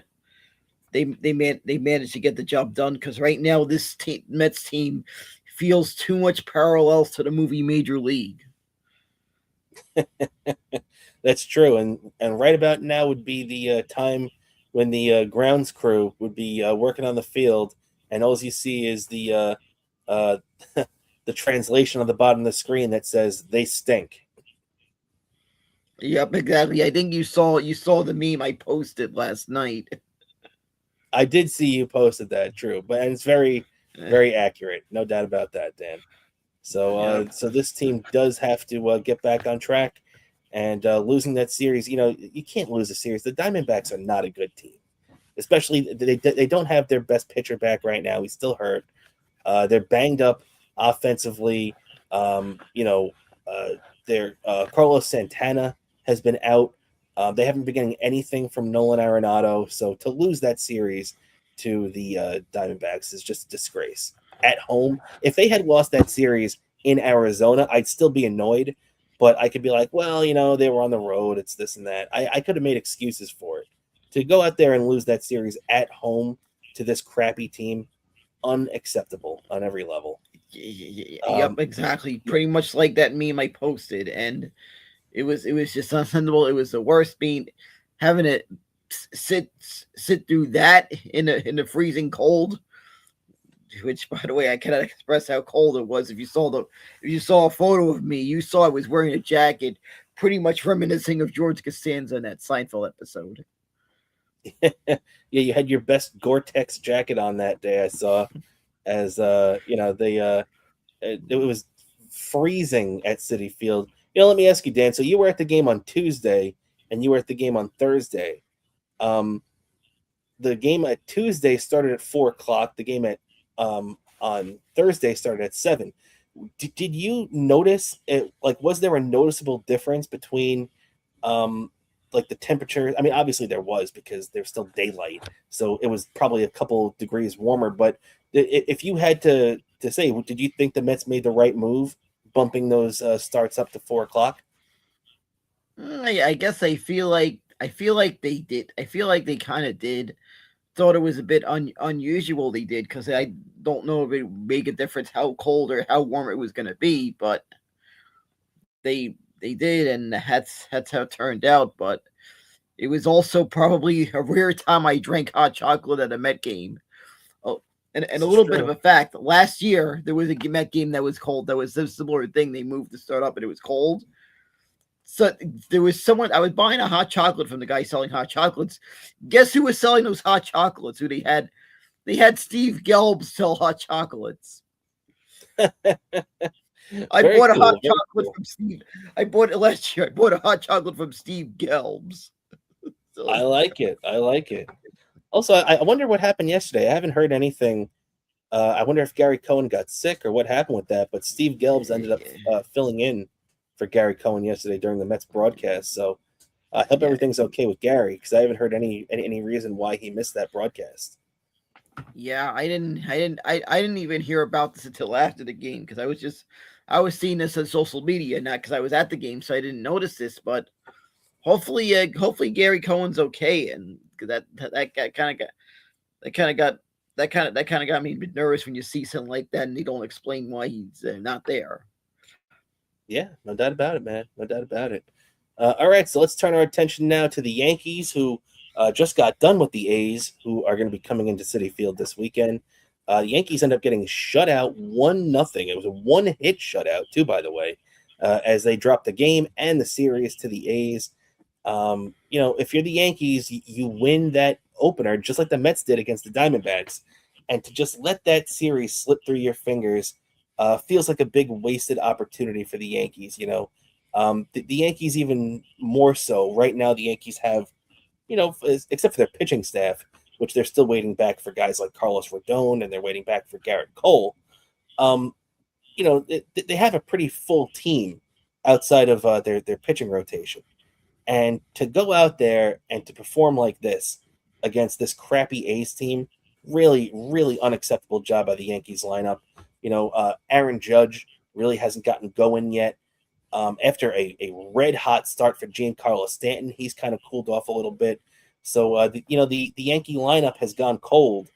manage to get the job done, because right now this Mets team feels too much parallels to the movie Major League. That's true, and right about now would be the time when the grounds crew would be working on the field, and all you see is the the translation on the bottom of the screen that says "they stink." Yep, exactly. I think you saw the meme I posted last night. I did see you posted that, true, but and it's very, very accurate, no doubt about that, Dan. So, so this team does have to get back on track, and losing that series, you can't lose a series. The Diamondbacks are not a good team, especially they don't have their best pitcher back right now. He's still hurt. They're banged up offensively. Their Carlos Santana has been out. They haven't been getting anything from Nolan Arenado. So to lose that series to the Diamondbacks is just a disgrace. At home, if they had lost that series in Arizona, I'd still be annoyed. But I could be like, well, they were on the road. It's this and that. I could have made excuses for it. To go out there and lose that series at home to this crappy team, unacceptable on every level. Yep, exactly. Pretty much like that meme I posted. And It was just unsensible. It was the worst being having to sit through that in the freezing cold. Which, by the way, I cannot express how cold it was. If you saw a photo of me, you saw I was wearing a jacket, pretty much reminiscing of George Costanza in that Seinfeld episode. Yeah, you had your best Gore-Tex jacket on that day. I saw, as it was freezing at Citi Field. Let me ask you, Dan. So you were at the game on Tuesday, and you were at the game on Thursday. The game at Tuesday started at 4 o'clock. The game at on Thursday started at 7. Did you notice it? Like, was there a noticeable difference between like the temperature? I mean, obviously there was, because there's still daylight, so it was probably a couple degrees warmer. But if you had to say, did you think the Mets made the right move bumping those starts up to 4 o'clock? I guess I feel like they did. I feel like they kind of did. Thought it was a bit unusual they did, because I don't know if it would make a difference how cold or how warm it was going to be, but they did, and that's how it turned out. But it was also probably a rare time I drank hot chocolate at a Met game. Oh, and This a is little bit true. of a fact: last year there was a Met game that was cold. That was a similar thing. They moved to start up, and it was cold. So there was someone, I was buying a hot chocolate from the guy selling hot chocolates. Guess who was selling those hot chocolates? Who they had? They had Steve Gelb sell hot chocolates. I Very bought a hot cool. Very chocolate cool. from Steve. I bought it last year. I bought a hot chocolate from Steve Gelb's. I So like it. I like it. Also, I wonder what happened yesterday. I haven't heard anything. I wonder if Gary Cohen got sick or what happened with that. But Steve Gelbs ended up filling in for Gary Cohen yesterday during the Mets broadcast. So I hope yeah, everything's okay with Gary, because I haven't heard any reason why he missed that broadcast. yeah. I didn't even hear about this until after the game, because I was seeing this on social media, not because I was at the game, so I didn't notice this. But hopefully Gary Cohen's okay, and 'cause that kind of got that kind of got me a bit nervous when you see something like that and they don't explain why he's not there. Yeah, no doubt about it, man. No doubt about it. All right, so let's turn our attention now to the Yankees, who just got done with the A's, who are going to be coming into Citi Field this weekend. The Yankees end up getting shut out 1-0. It was a one-hit shutout, too, by the way, as they dropped the game and the series to the A's. If you're the Yankees, you win that opener just like the Mets did against the Diamondbacks, and to just let that series slip through your fingers feels like a big wasted opportunity for the Yankees. The Yankees even more so right now. The Yankees have, except for their pitching staff, which they're still waiting back for guys like Carlos Rodon, and they're waiting back for Garrett Cole. Um, they have a pretty full team outside of their pitching rotation. And to go out there and to perform like this against this crappy A's team, really, really unacceptable job by the Yankees lineup. Aaron Judge really hasn't gotten going yet. After a red hot start for Giancarlo Stanton, he's kind of cooled off a little bit. So the Yankee lineup has gone cold,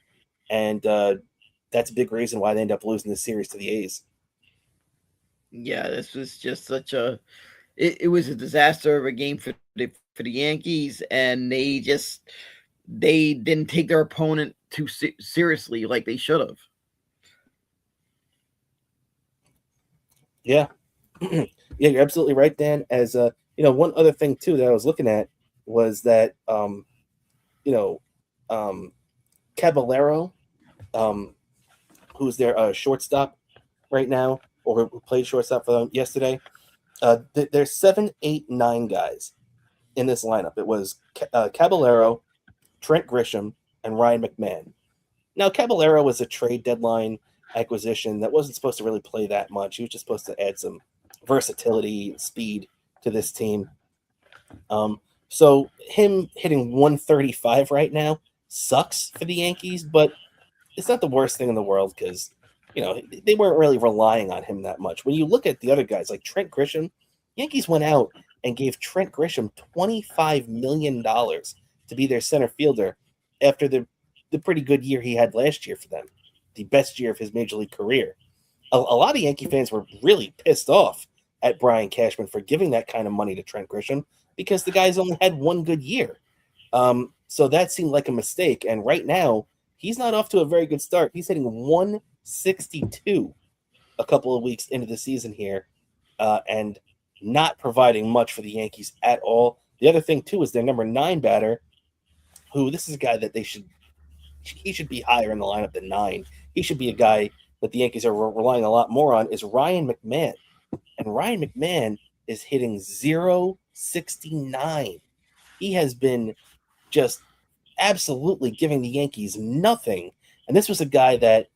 and that's a big reason why they end up losing the series to the A's. Yeah, this was just it was a disaster of a game for the Yankees, and they didn't take their opponent too seriously like they should have. Yeah, yeah, you're absolutely right, Dan. As one other thing too that I was looking at was that you know, um, Caballero, um, who's their shortstop right now, or who played shortstop for them yesterday. There's 7, 8, 9 guys in this lineup. It was Caballero, Trent Grisham, and Ryan McMahon. Now, Caballero was a trade deadline acquisition that wasn't supposed to really play that much. He was just supposed to add some versatility and speed to this team. So him hitting 135 right now sucks for the Yankees, but it's not the worst thing in the world, because they weren't really relying on him that much. When you look at the other guys like Trent Grisham, Yankees went out and gave Trent Grisham $25 million to be their center fielder after the pretty good year he had last year for them, the best year of his major league career. A lot of Yankee fans were really pissed off at Brian Cashman for giving that kind of money to Trent Grisham because the guy's only had one good year. So that seemed like a mistake. And right now, he's not off to a very good start. He's hitting 162 a couple of weeks into the season here, and not providing much for the Yankees at all. The other thing, too, is their number 9 batter, who this is a guy that he should be higher in the lineup than 9. He should be a guy that the Yankees are relying a lot more on, is Ryan McMahon. And Ryan McMahon is hitting .069. He has been just absolutely giving the Yankees nothing. And this was a guy that,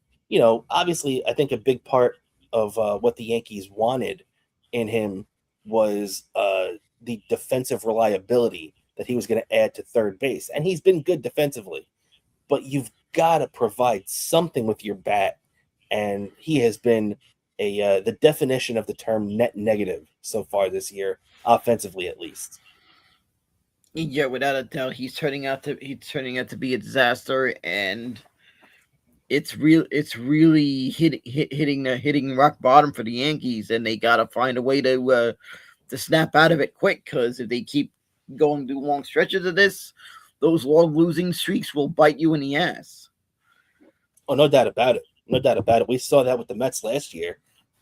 obviously I think a big part of what the Yankees wanted in him was the defensive reliability that he was going to add to third base. And he's been good defensively. But you've got to provide something with your bat. And he has been the definition of the term net negative so far this year, offensively at least. Yeah, without a doubt, he's turning out to be a disaster, and it's really hitting rock bottom for the Yankees, and they gotta find a way to snap out of it quick, because if they keep going through long stretches of this, those long losing streaks will bite you in the ass. Oh, no doubt about it. No doubt about it. We saw that with the Mets last year.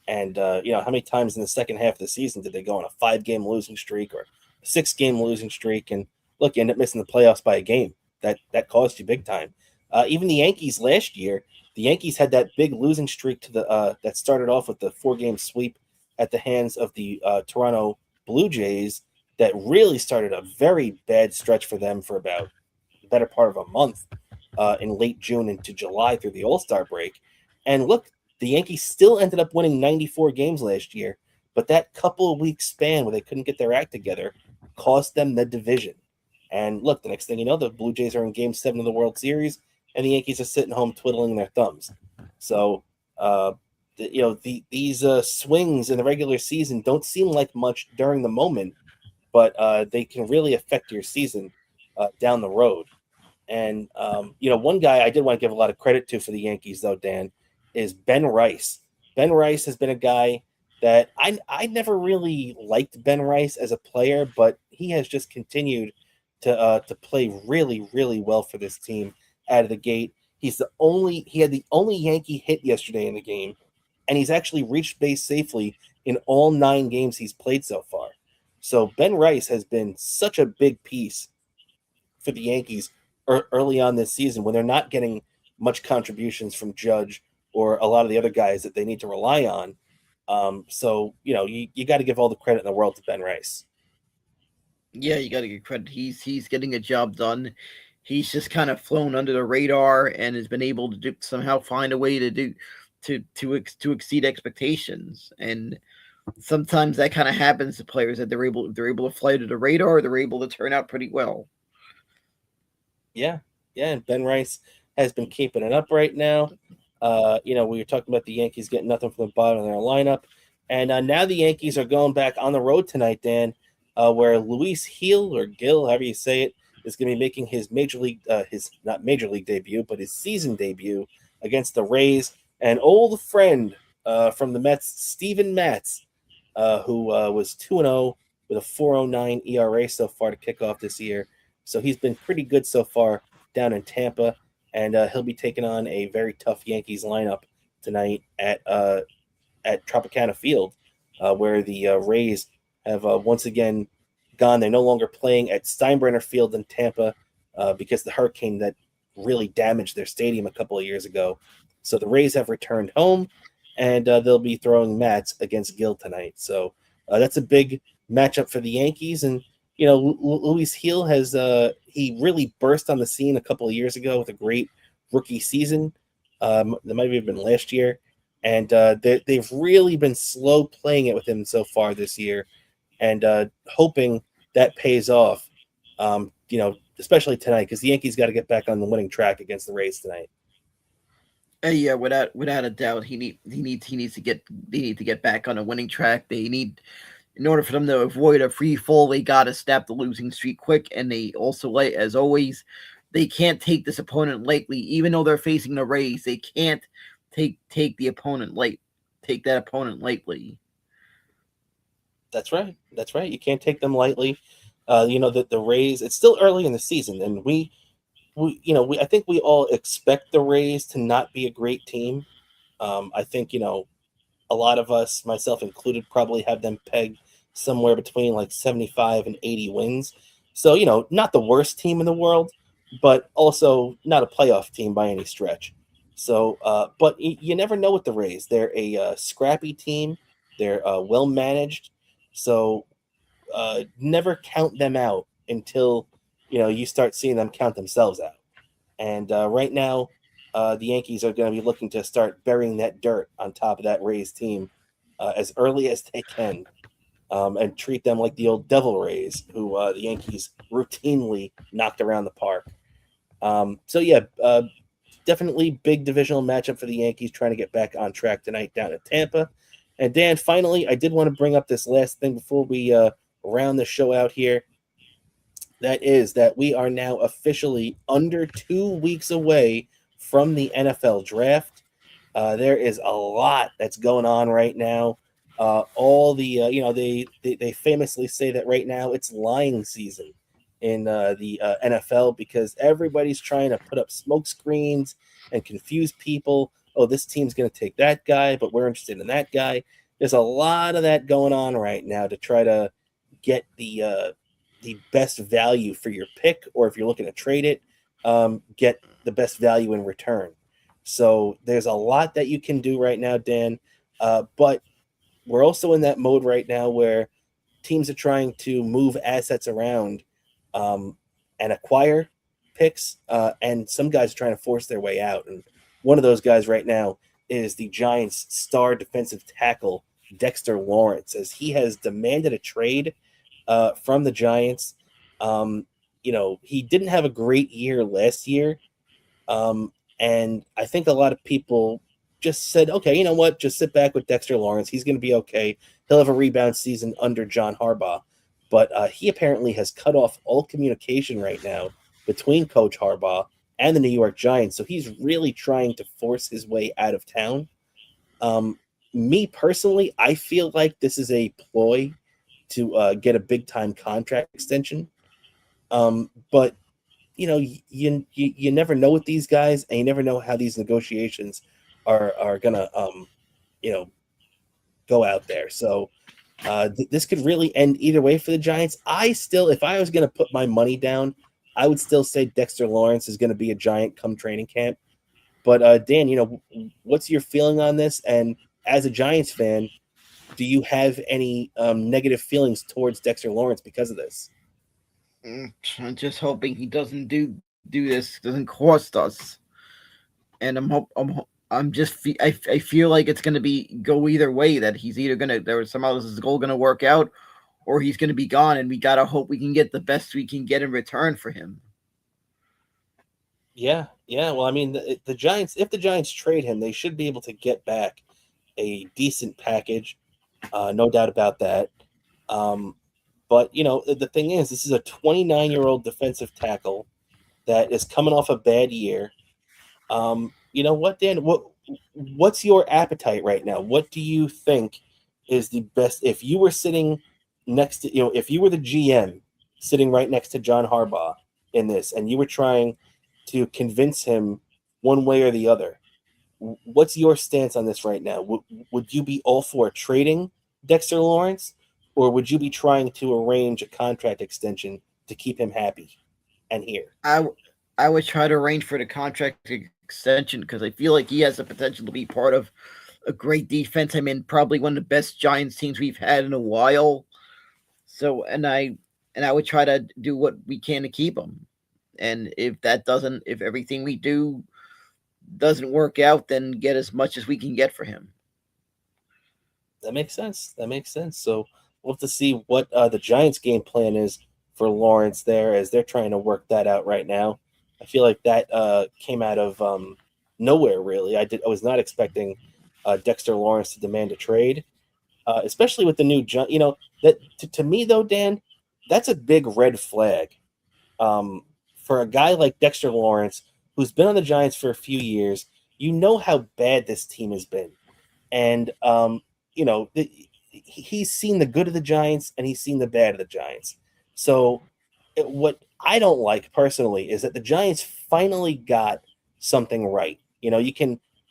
And, how many times in the second half of the season did they go on a 5-game losing streak or a 6-game losing streak? And look, you end up missing the playoffs by a game. That cost you big time. Even the Yankees last year, the Yankees had that big losing streak to the that started off with the 4-game sweep at the hands of the Toronto Blue Jays that really started a very bad stretch for them for about the better part of a month in late June into July through the All-Star break. And look, the Yankees still ended up winning 94 games last year, but that couple of week span where they couldn't get their act together cost them the division. And look, the next thing you know, the Blue Jays are in Game 7 of the World Series, and the Yankees are sitting home twiddling their thumbs. So, these swings in the regular season don't seem like much during the moment, but they can really affect your season down the road. And, one guy I did want to give a lot of credit to for the Yankees, though, Dan, is Ben Rice. Ben Rice has been a guy that I never really liked Ben Rice as a player, but he has just continued to play really, really well for this team out of the gate. He had the only Yankee hit yesterday in the game, and he's actually reached base safely in all 9 games he's played so far. So Ben Rice has been such a big piece for the Yankees early on this season when they're not getting much contributions from Judge or a lot of the other guys that they need to rely on. So you got to give all the credit in the world to Ben Rice. Yeah, you got to give credit. He's getting a job done. He's just kind of flown under the radar and has been able to somehow find a way to exceed expectations. And sometimes that kind of happens to players, that they're able to fly under the radar. They're able to turn out pretty well. Yeah, and Ben Rice has been keeping it up right now. We were talking about the Yankees getting nothing from the bottom of their lineup, and now the Yankees are going back on the road tonight, Dan, where Luis Gil, or Gil, however you say it, is going to be making his not major league debut, but his season debut against the Rays. An old friend from the Mets, Steven Matz, who was 2-0 with a 4.09 ERA so far to kick off this year. So he's been pretty good so far down in Tampa, and he'll be taking on a very tough Yankees lineup tonight at Tropicana Field, where the Rays have once again gone. They're no longer playing at Steinbrenner Field in Tampa because the hurricane that really damaged their stadium a couple of years ago. So the Rays have returned home, and they'll be throwing Mats against Gil tonight. So that's a big matchup for the Yankees. And Luis Gil has he really burst on the scene a couple of years ago with a great rookie season. That might have been last year, and they've really been slow playing it with him so far this year, and hoping that pays off. Especially tonight, because the Yankees got to get back on the winning track against the Rays tonight. Yeah, without a doubt, they need to get back on a winning track. They need, in order for them to avoid a free fall, they got to snap the losing streak quick. And they also, as always, they can't take this opponent lightly. Even though they're facing the Rays, they can't take that opponent lightly. That's right. That's right. You can't take them lightly. The Rays. It's still early in the season, and I think we all expect the Rays to not be a great team. I think a lot of us, myself included, probably have them pegged somewhere between like 75 and 80 wins. So, not the worst team in the world, but also not a playoff team by any stretch. So, but you never know with the Rays. They're a scrappy team. They're well managed. So, never count them out until you start seeing them count themselves out. And right now, the Yankees are going to be looking to start burying that dirt on top of that Rays team as early as they can, and treat them like the old Devil Rays, who the Yankees routinely knocked around the park. So yeah, definitely big divisional matchup for the Yankees, trying to get back on track tonight down at Tampa. And Dan, finally, I did want to bring up this last thing before we round the show out here. That is that we are now officially under 2 weeks away from the NFL draft. There is a lot that's going on right now. All the they famously say that right now it's lying season in the NFL because everybody's trying to put up smoke screens and confuse people. Oh, this team's going to take that guy, but we're interested in that guy. There's a lot of that going on right now to try to get the best value for your pick, or if you're looking to trade it, get the best value in return. So there's a lot that you can do right now, Dan. But we're also in that mode right now where teams are trying to move assets around um, and acquire picks, and some guys are trying to force their way out. And one of those guys right now is the Giants' star defensive tackle, Dexter Lawrence, as he has demanded a trade from the Giants. He didn't have a great year last year. And I think a lot of people just said, okay, you know what? Just sit back with Dexter Lawrence. He's going to be okay. He'll have a rebound season under John Harbaugh. But he apparently has cut off all communication right now between Coach Harbaugh and the New York Giants. So he's really trying to force his way out of town. Me personally, I feel like this is a ploy to get a big time contract extension. But you never know with these guys, and you never know how these negotiations are gonna you know go out there. So this could really end either way for the Giants. If I was gonna put my money down, I would still say Dexter Lawrence is gonna be a Giant come training camp. But Dan, what's your feeling on this? And as a Giants fan, do you have any negative feelings towards Dexter Lawrence because of this? I'm just hoping he doesn't do this, doesn't cost us. And I'm just I feel like it's gonna be go either way. That he's either gonna there somehow this is goal gonna work out, or he's gonna be gone. And we gotta hope we can get the best we can get in return for him. Yeah, yeah. Well, I mean, the Giants, if the Giants trade him, they should be able to get back a decent package. No doubt about that. Um, but the thing is, this is a 29-year-old defensive tackle that is coming off a bad year. You know what, Dan? What's your appetite right now? What do you think is the best? If you were sitting next to, if you were the GM sitting right next to John Harbaugh in this, and you were trying to convince him one way or the other, what's your stance on this right now? Would you be all for trading Dexter Lawrence, or would you be trying to arrange a contract extension to keep him happy and here? I would try to arrange for the contract extension because I feel like he has the potential to be part of a great defense. I mean, probably one of the best Giants teams we've had in a while. So, and I would try to do what we can to keep him. And if everything we do doesn't work out, then get as much as we can get for him. That makes sense. That makes sense. So we'll have to see what the Giants' game plan is for Lawrence there, as they're trying to work that out right now. I feel like that came out of nowhere, really. I was not expecting Dexter Lawrence to demand a trade, especially with the new. That to me though, Dan, that's a big red flag for a guy like Dexter Lawrence, who's been on the Giants for a few years. You know how bad this team has been, and he's seen the good of the Giants and he's seen the bad of the Giants. So what I don't like personally is that the Giants finally got something right.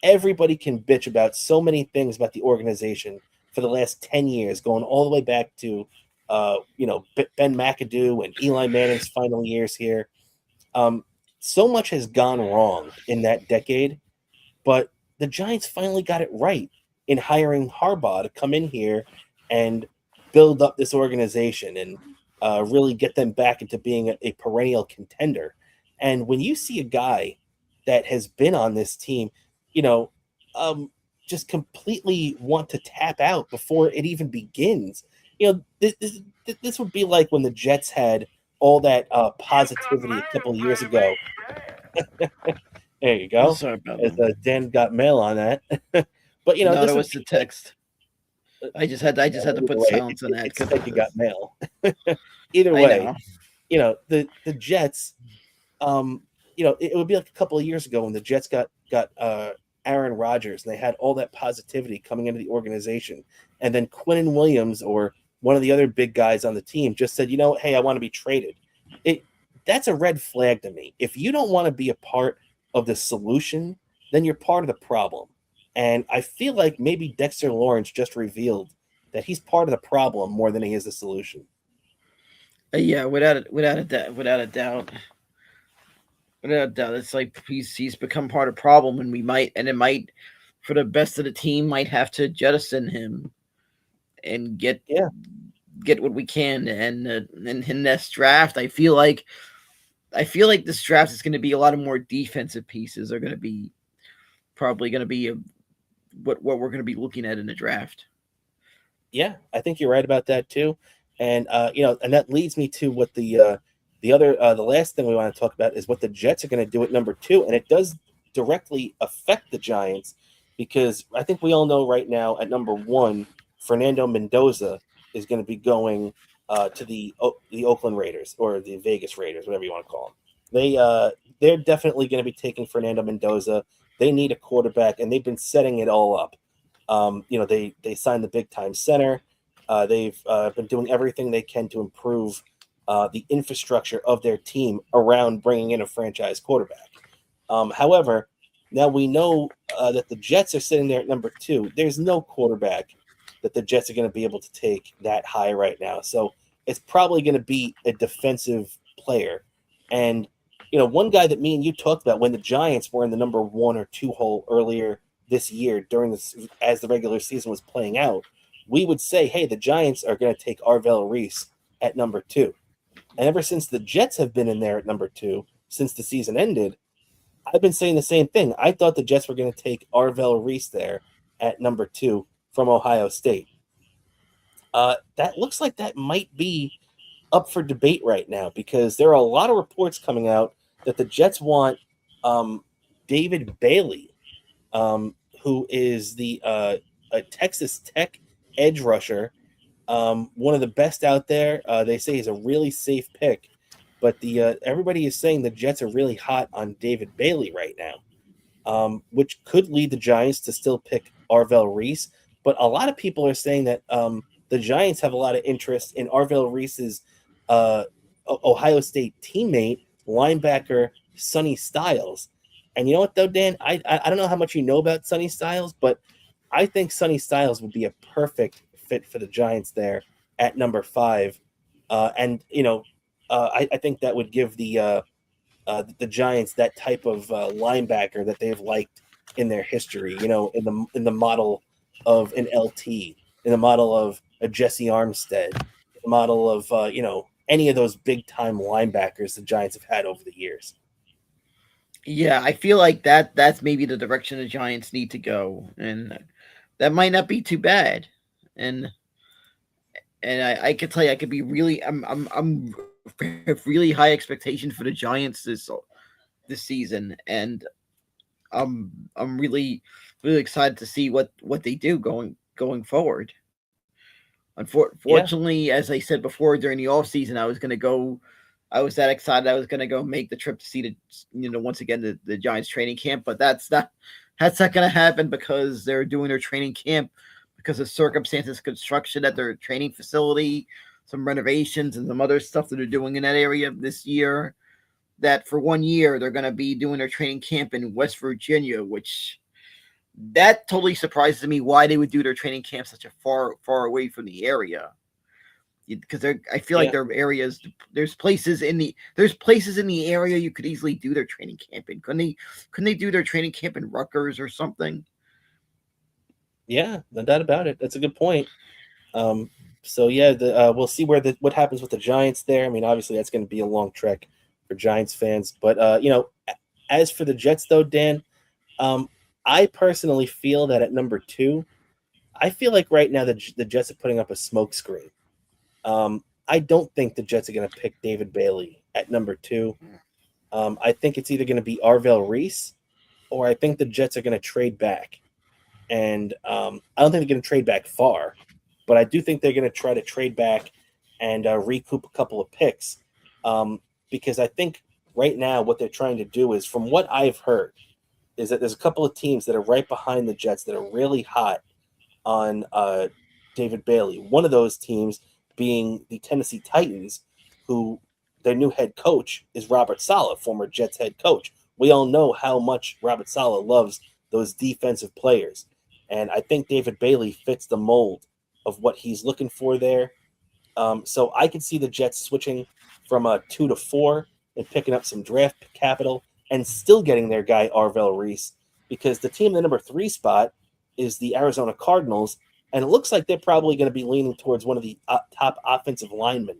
Everybody can bitch about so many things about the organization for the last 10 years, going all the way back to, Ben McAdoo and Eli Manning's final years here. So much has gone wrong in that decade, but the Giants finally got it right in hiring Harbaugh to come in here and build up this organization and really get them back into being a perennial contender. And when you see a guy that has been on this team, just completely want to tap out before it even begins, this would be like when the Jets had all that positivity a couple of years ago. There you go. Sorry about As that. Dan got mail on that. But No, this that would was be the text. I just had to either put way, silence on that it's because like you got mail. Either I way, know. The Jets, it would be like a couple of years ago when the Jets got Aaron Rodgers and they had all that positivity coming into the organization, and then Quinnen Williams or one of the other big guys on the team just said, hey, I want to be traded. That's a red flag to me. If you don't want to be a part of the solution, then you're part of the problem. And I feel like maybe Dexter Lawrence just revealed that he's part of the problem more than he is the solution. Yeah, without a doubt, it's like he's become part of the problem, and it might, for the best of the team, might have to jettison him and get what we can. And in this draft, I feel like this draft is going to be a lot of more defensive pieces are going to be probably going to be what we're going to be looking at in the draft. Yeah, I think you're right about that too. And and that leads me to what the last thing we want to talk about is what the Jets are going to do at number 2, and it does directly affect the Giants because I think we all know right now at number 1, Fernando Mendoza is going to be going to the Oakland Raiders or the Vegas Raiders, whatever you want to call them. They're definitely going to be taking Fernando Mendoza. They need a quarterback, and they've been setting it all up. They signed the big time center. They've been doing everything they can to improve the infrastructure of their team around bringing in a franchise quarterback. However, now we know that the Jets are sitting there at number 2. There's no quarterback that the Jets are going to be able to take that high right now. So it's probably going to be a defensive player. And, one guy that me and you talked about when the Giants were in the number 1 or 2 hole earlier this year as the regular season was playing out, we would say, hey, the Giants are going to take Arvell Reese at number 2. And ever since the Jets have been in there at number 2, since the season ended, I've been saying the same thing. I thought the Jets were going to take Arvell Reese there at number 2 from Ohio State. That looks like that might be up for debate right now because there are a lot of reports coming out that the Jets want David Bailey, who is a Texas Tech edge rusher, one of the best out there. They say he's a really safe pick, but everybody is saying the Jets are really hot on David Bailey right now, which could lead the Giants to still pick Arvell Reese. But a lot of people are saying that the Giants have a lot of interest in Arvell Reese's Ohio State teammate, linebacker Sonny Styles. And you know what, though, Dan? I don't know how much you know about Sonny Styles, but I think Sonny Styles would be a perfect fit for the Giants there at number 5. I think that would give the Giants that type of linebacker that they've liked in their history, in the model of an LT, in the model of a Jesse Armstead, the model of, any of those big-time linebackers the Giants have had over the years. Yeah, I feel like that's maybe the direction the Giants need to go, and that might not be too bad. And I could tell you, I could be really, I'm really high expectations for the Giants this season, and I'm really excited to see what they do going forward. Unfortunately, as I said before, during the offseason, I was that excited I was going to go make the trip to see once again the Giants training camp, but that's not going to happen because they're doing their training camp because of circumstances, construction at their training facility, some renovations, and some other stuff that they're doing in that area this year. That for 1 year they're going to be doing their training camp in West Virginia, which that totally surprises me why they would do their training camp such a far away from the area. Because I feel like Yeah. there are areas, there's places in the area you could easily do their training camp in. Couldn't they do their training camp in Rutgers or something? Yeah, no doubt about it. That's a good point. Um, so yeah, we'll see what happens with the Giants there. I mean, obviously that's going to be a long trek for Giants fans, but as for the Jets though, Dan, um, I personally feel that at number two, I feel like right now the Jets are putting up a smokescreen. I don't think the Jets are going to pick David Bailey at number two. I think it's either going to be Arvell Reese, or I think the Jets are going to trade back. And I don't think they're going to trade back far, but I do think they're going to try to trade back and recoup a couple of picks. Because I think right now what they're trying to do is, from what I've heard, is that there's a couple of teams that are right behind the Jets that are really hot on David Bailey. One of those teams being the Tennessee Titans, who their new head coach is Robert Saleh, former Jets head coach. We all know how much Robert Saleh loves those defensive players. And I think David Bailey fits the mold of what he's looking for there. So I could see the Jets switching from a 2 to 4 and picking up some draft capital and still getting their guy Arvell Reese, because the team in the number 3 spot is the Arizona Cardinals, and it looks like they're probably going to be leaning towards one of the top offensive linemen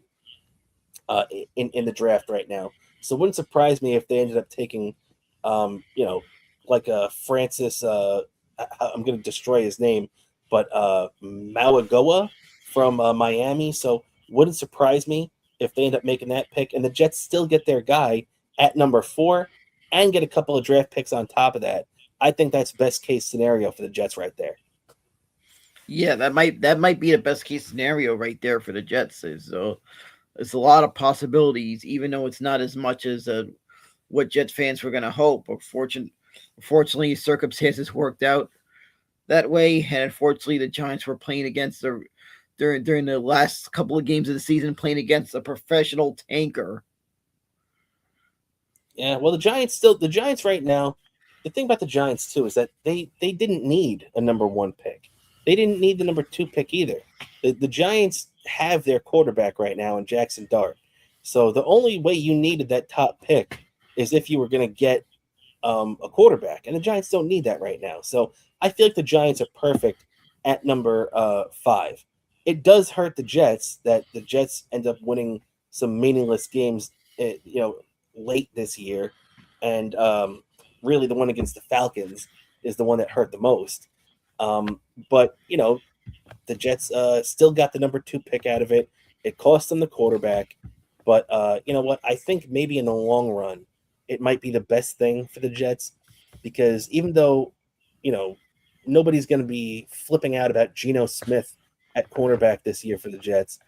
in the draft right now. So it wouldn't surprise me if they ended up taking, like a Francis. I'm going to destroy his name, but Mauigoa from Miami. So wouldn't surprise me if they end up making that pick, and the Jets still get their guy at number 4 and get a couple of draft picks on top of that. I think that's best case scenario for the Jets right there. Yeah, that might be the best case scenario right there for the Jets. It's a lot of possibilities, even though it's not as much as what Jets fans were going to hope. Unfortunately, circumstances worked out that way, and unfortunately, the Giants were playing against during the last couple of games of the season, playing against a professional tanker. Yeah, well, the Giants right now. The thing about the Giants too is that they didn't need a number 1 pick. They didn't need the number 2 pick either. The Giants have their quarterback right now in Jackson Dart. So the only way you needed that top pick is if you were going to get a quarterback, and the Giants don't need that right now. So I feel like the Giants are perfect at number 5. It does hurt the Jets that the Jets end up winning some meaningless games, late this year, and really the one against the Falcons is the one that hurt the most. But the Jets still got the number 2 pick out of it. It cost them the quarterback, but you know what? I think maybe in the long run, it might be the best thing for the Jets, because even though nobody's going to be flipping out about Geno Smith at cornerback this year for the Jets,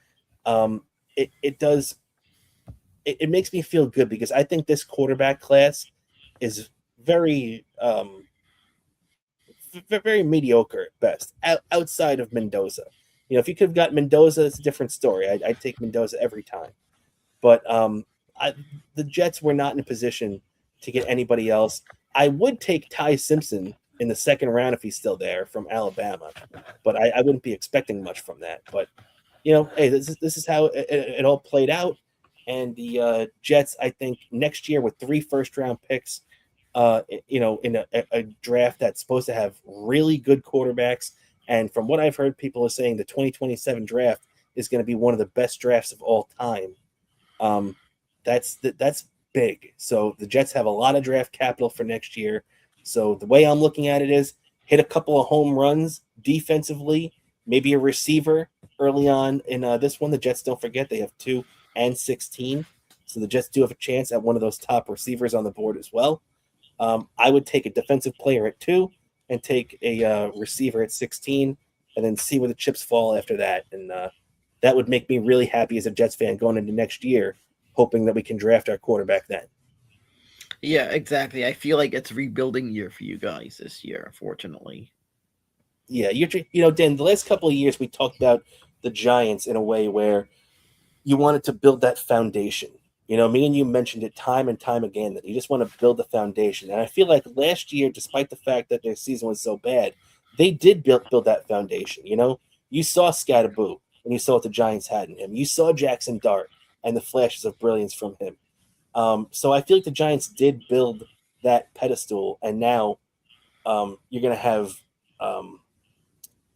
it makes me feel good, because I think this quarterback class is very very mediocre at best, outside of Mendoza. If you could have got Mendoza, it's a different story. I'd take Mendoza every time. But the Jets were not in a position to get anybody else. I would take Ty Simpson in the second round if he's still there, from Alabama, but I wouldn't be expecting much from that. But hey, this is how it all played out. And the Jets, I think, next year with 3 first-round picks, in a draft that's supposed to have really good quarterbacks. And from what I've heard, people are saying the 2027 draft is going to be one of the best drafts of all time. That's big. So the Jets have a lot of draft capital for next year. So the way I'm looking at it is hit a couple of home runs defensively, maybe a receiver early on in this one. The Jets, don't forget, they have 2 and 16. So the Jets do have a chance at one of those top receivers on the board as well. I would take a defensive player at 2 and take a receiver at 16, and then see where the chips fall after that. And that would make me really happy as a Jets fan going into next year, hoping that we can draft our quarterback then. Yeah, exactly. I feel like it's a rebuilding year for you guys this year, unfortunately. Yeah, Dan, the last couple of years we talked about the Giants in a way where you wanted to build that foundation. Me and you mentioned it time and time again that you just want to build the foundation. And I feel like last year, despite the fact that their season was so bad, they did build that foundation. You saw Scatterboo and you saw what the Giants had in him. You saw Jackson Dart and the flashes of brilliance from him. So I feel like the Giants did build that pedestal, and now you're going to have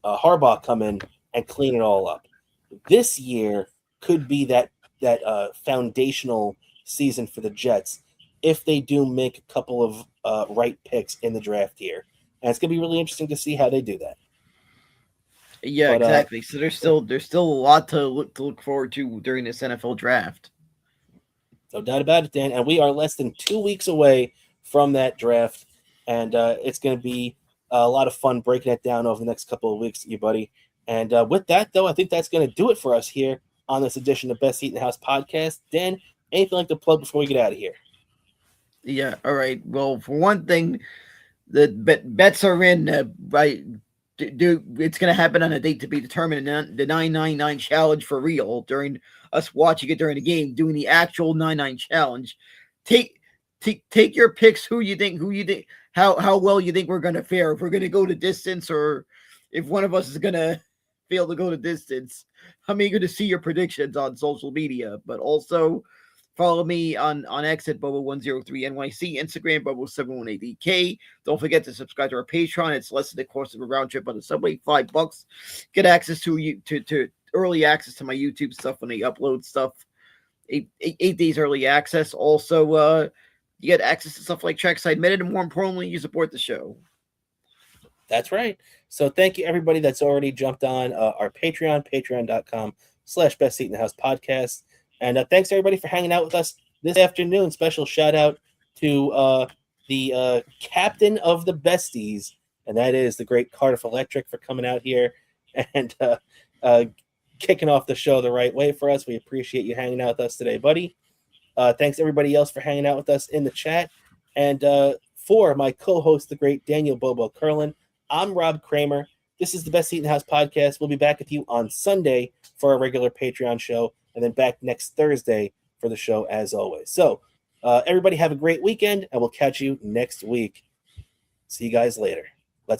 Harbaugh come in and clean it all up. This year could be that foundational season for the Jets if they do make a couple of right picks in the draft here, and it's going to be really interesting to see how they do that. Yeah, But, exactly. So there's still a lot to look forward to during this NFL draft. No doubt about it, Dan. And we are less than 2 weeks away from that draft, and it's going to be a lot of fun breaking it down over the next couple of weeks, you buddy. And with that, though, I think that's going to do it for us here on this edition of Best Seat in the House podcast. Dan, anything like to plug before we get out of here? Yeah. All right. Well, for one thing, the bets are in. Right. It's going to happen on a date to be determined. The 999 challenge for real during us watching it during the game, doing the actual 99 challenge. Take your picks. Who you think? How well you think we're going to fare? If we're going to go the distance, or if one of us is going to fail to go the distance. I'm eager to see your predictions on social media, but also follow me on X at Bobo103NYC, Instagram Bobo718DK. Don't forget to subscribe to our Patreon. It's less than the cost of a round trip on the subway, $5. Get access to early access to my YouTube stuff when they upload stuff. 8 days early access. Also, you get access to stuff like Trackside Minute, and more importantly, you support the show. That's right. So thank you, everybody that's already jumped on our Patreon, patreon.com/Best Seat in the House podcast. And thanks, everybody, for hanging out with us this afternoon. Special shout out to the captain of the besties, and that is the great Cardiff Electric, for coming out here and kicking off the show the right way for us. We appreciate you hanging out with us today, buddy. Thanks, everybody else, for hanging out with us in the chat. And for my co-host, the great Daniel Bobo Curlin, I'm Rob Kramer. This is the Best Seat in the House podcast. We'll be back with you on Sunday for our regular Patreon show, and then back next Thursday for the show as always. So everybody have a great weekend, and we'll catch you next week. See you guys later.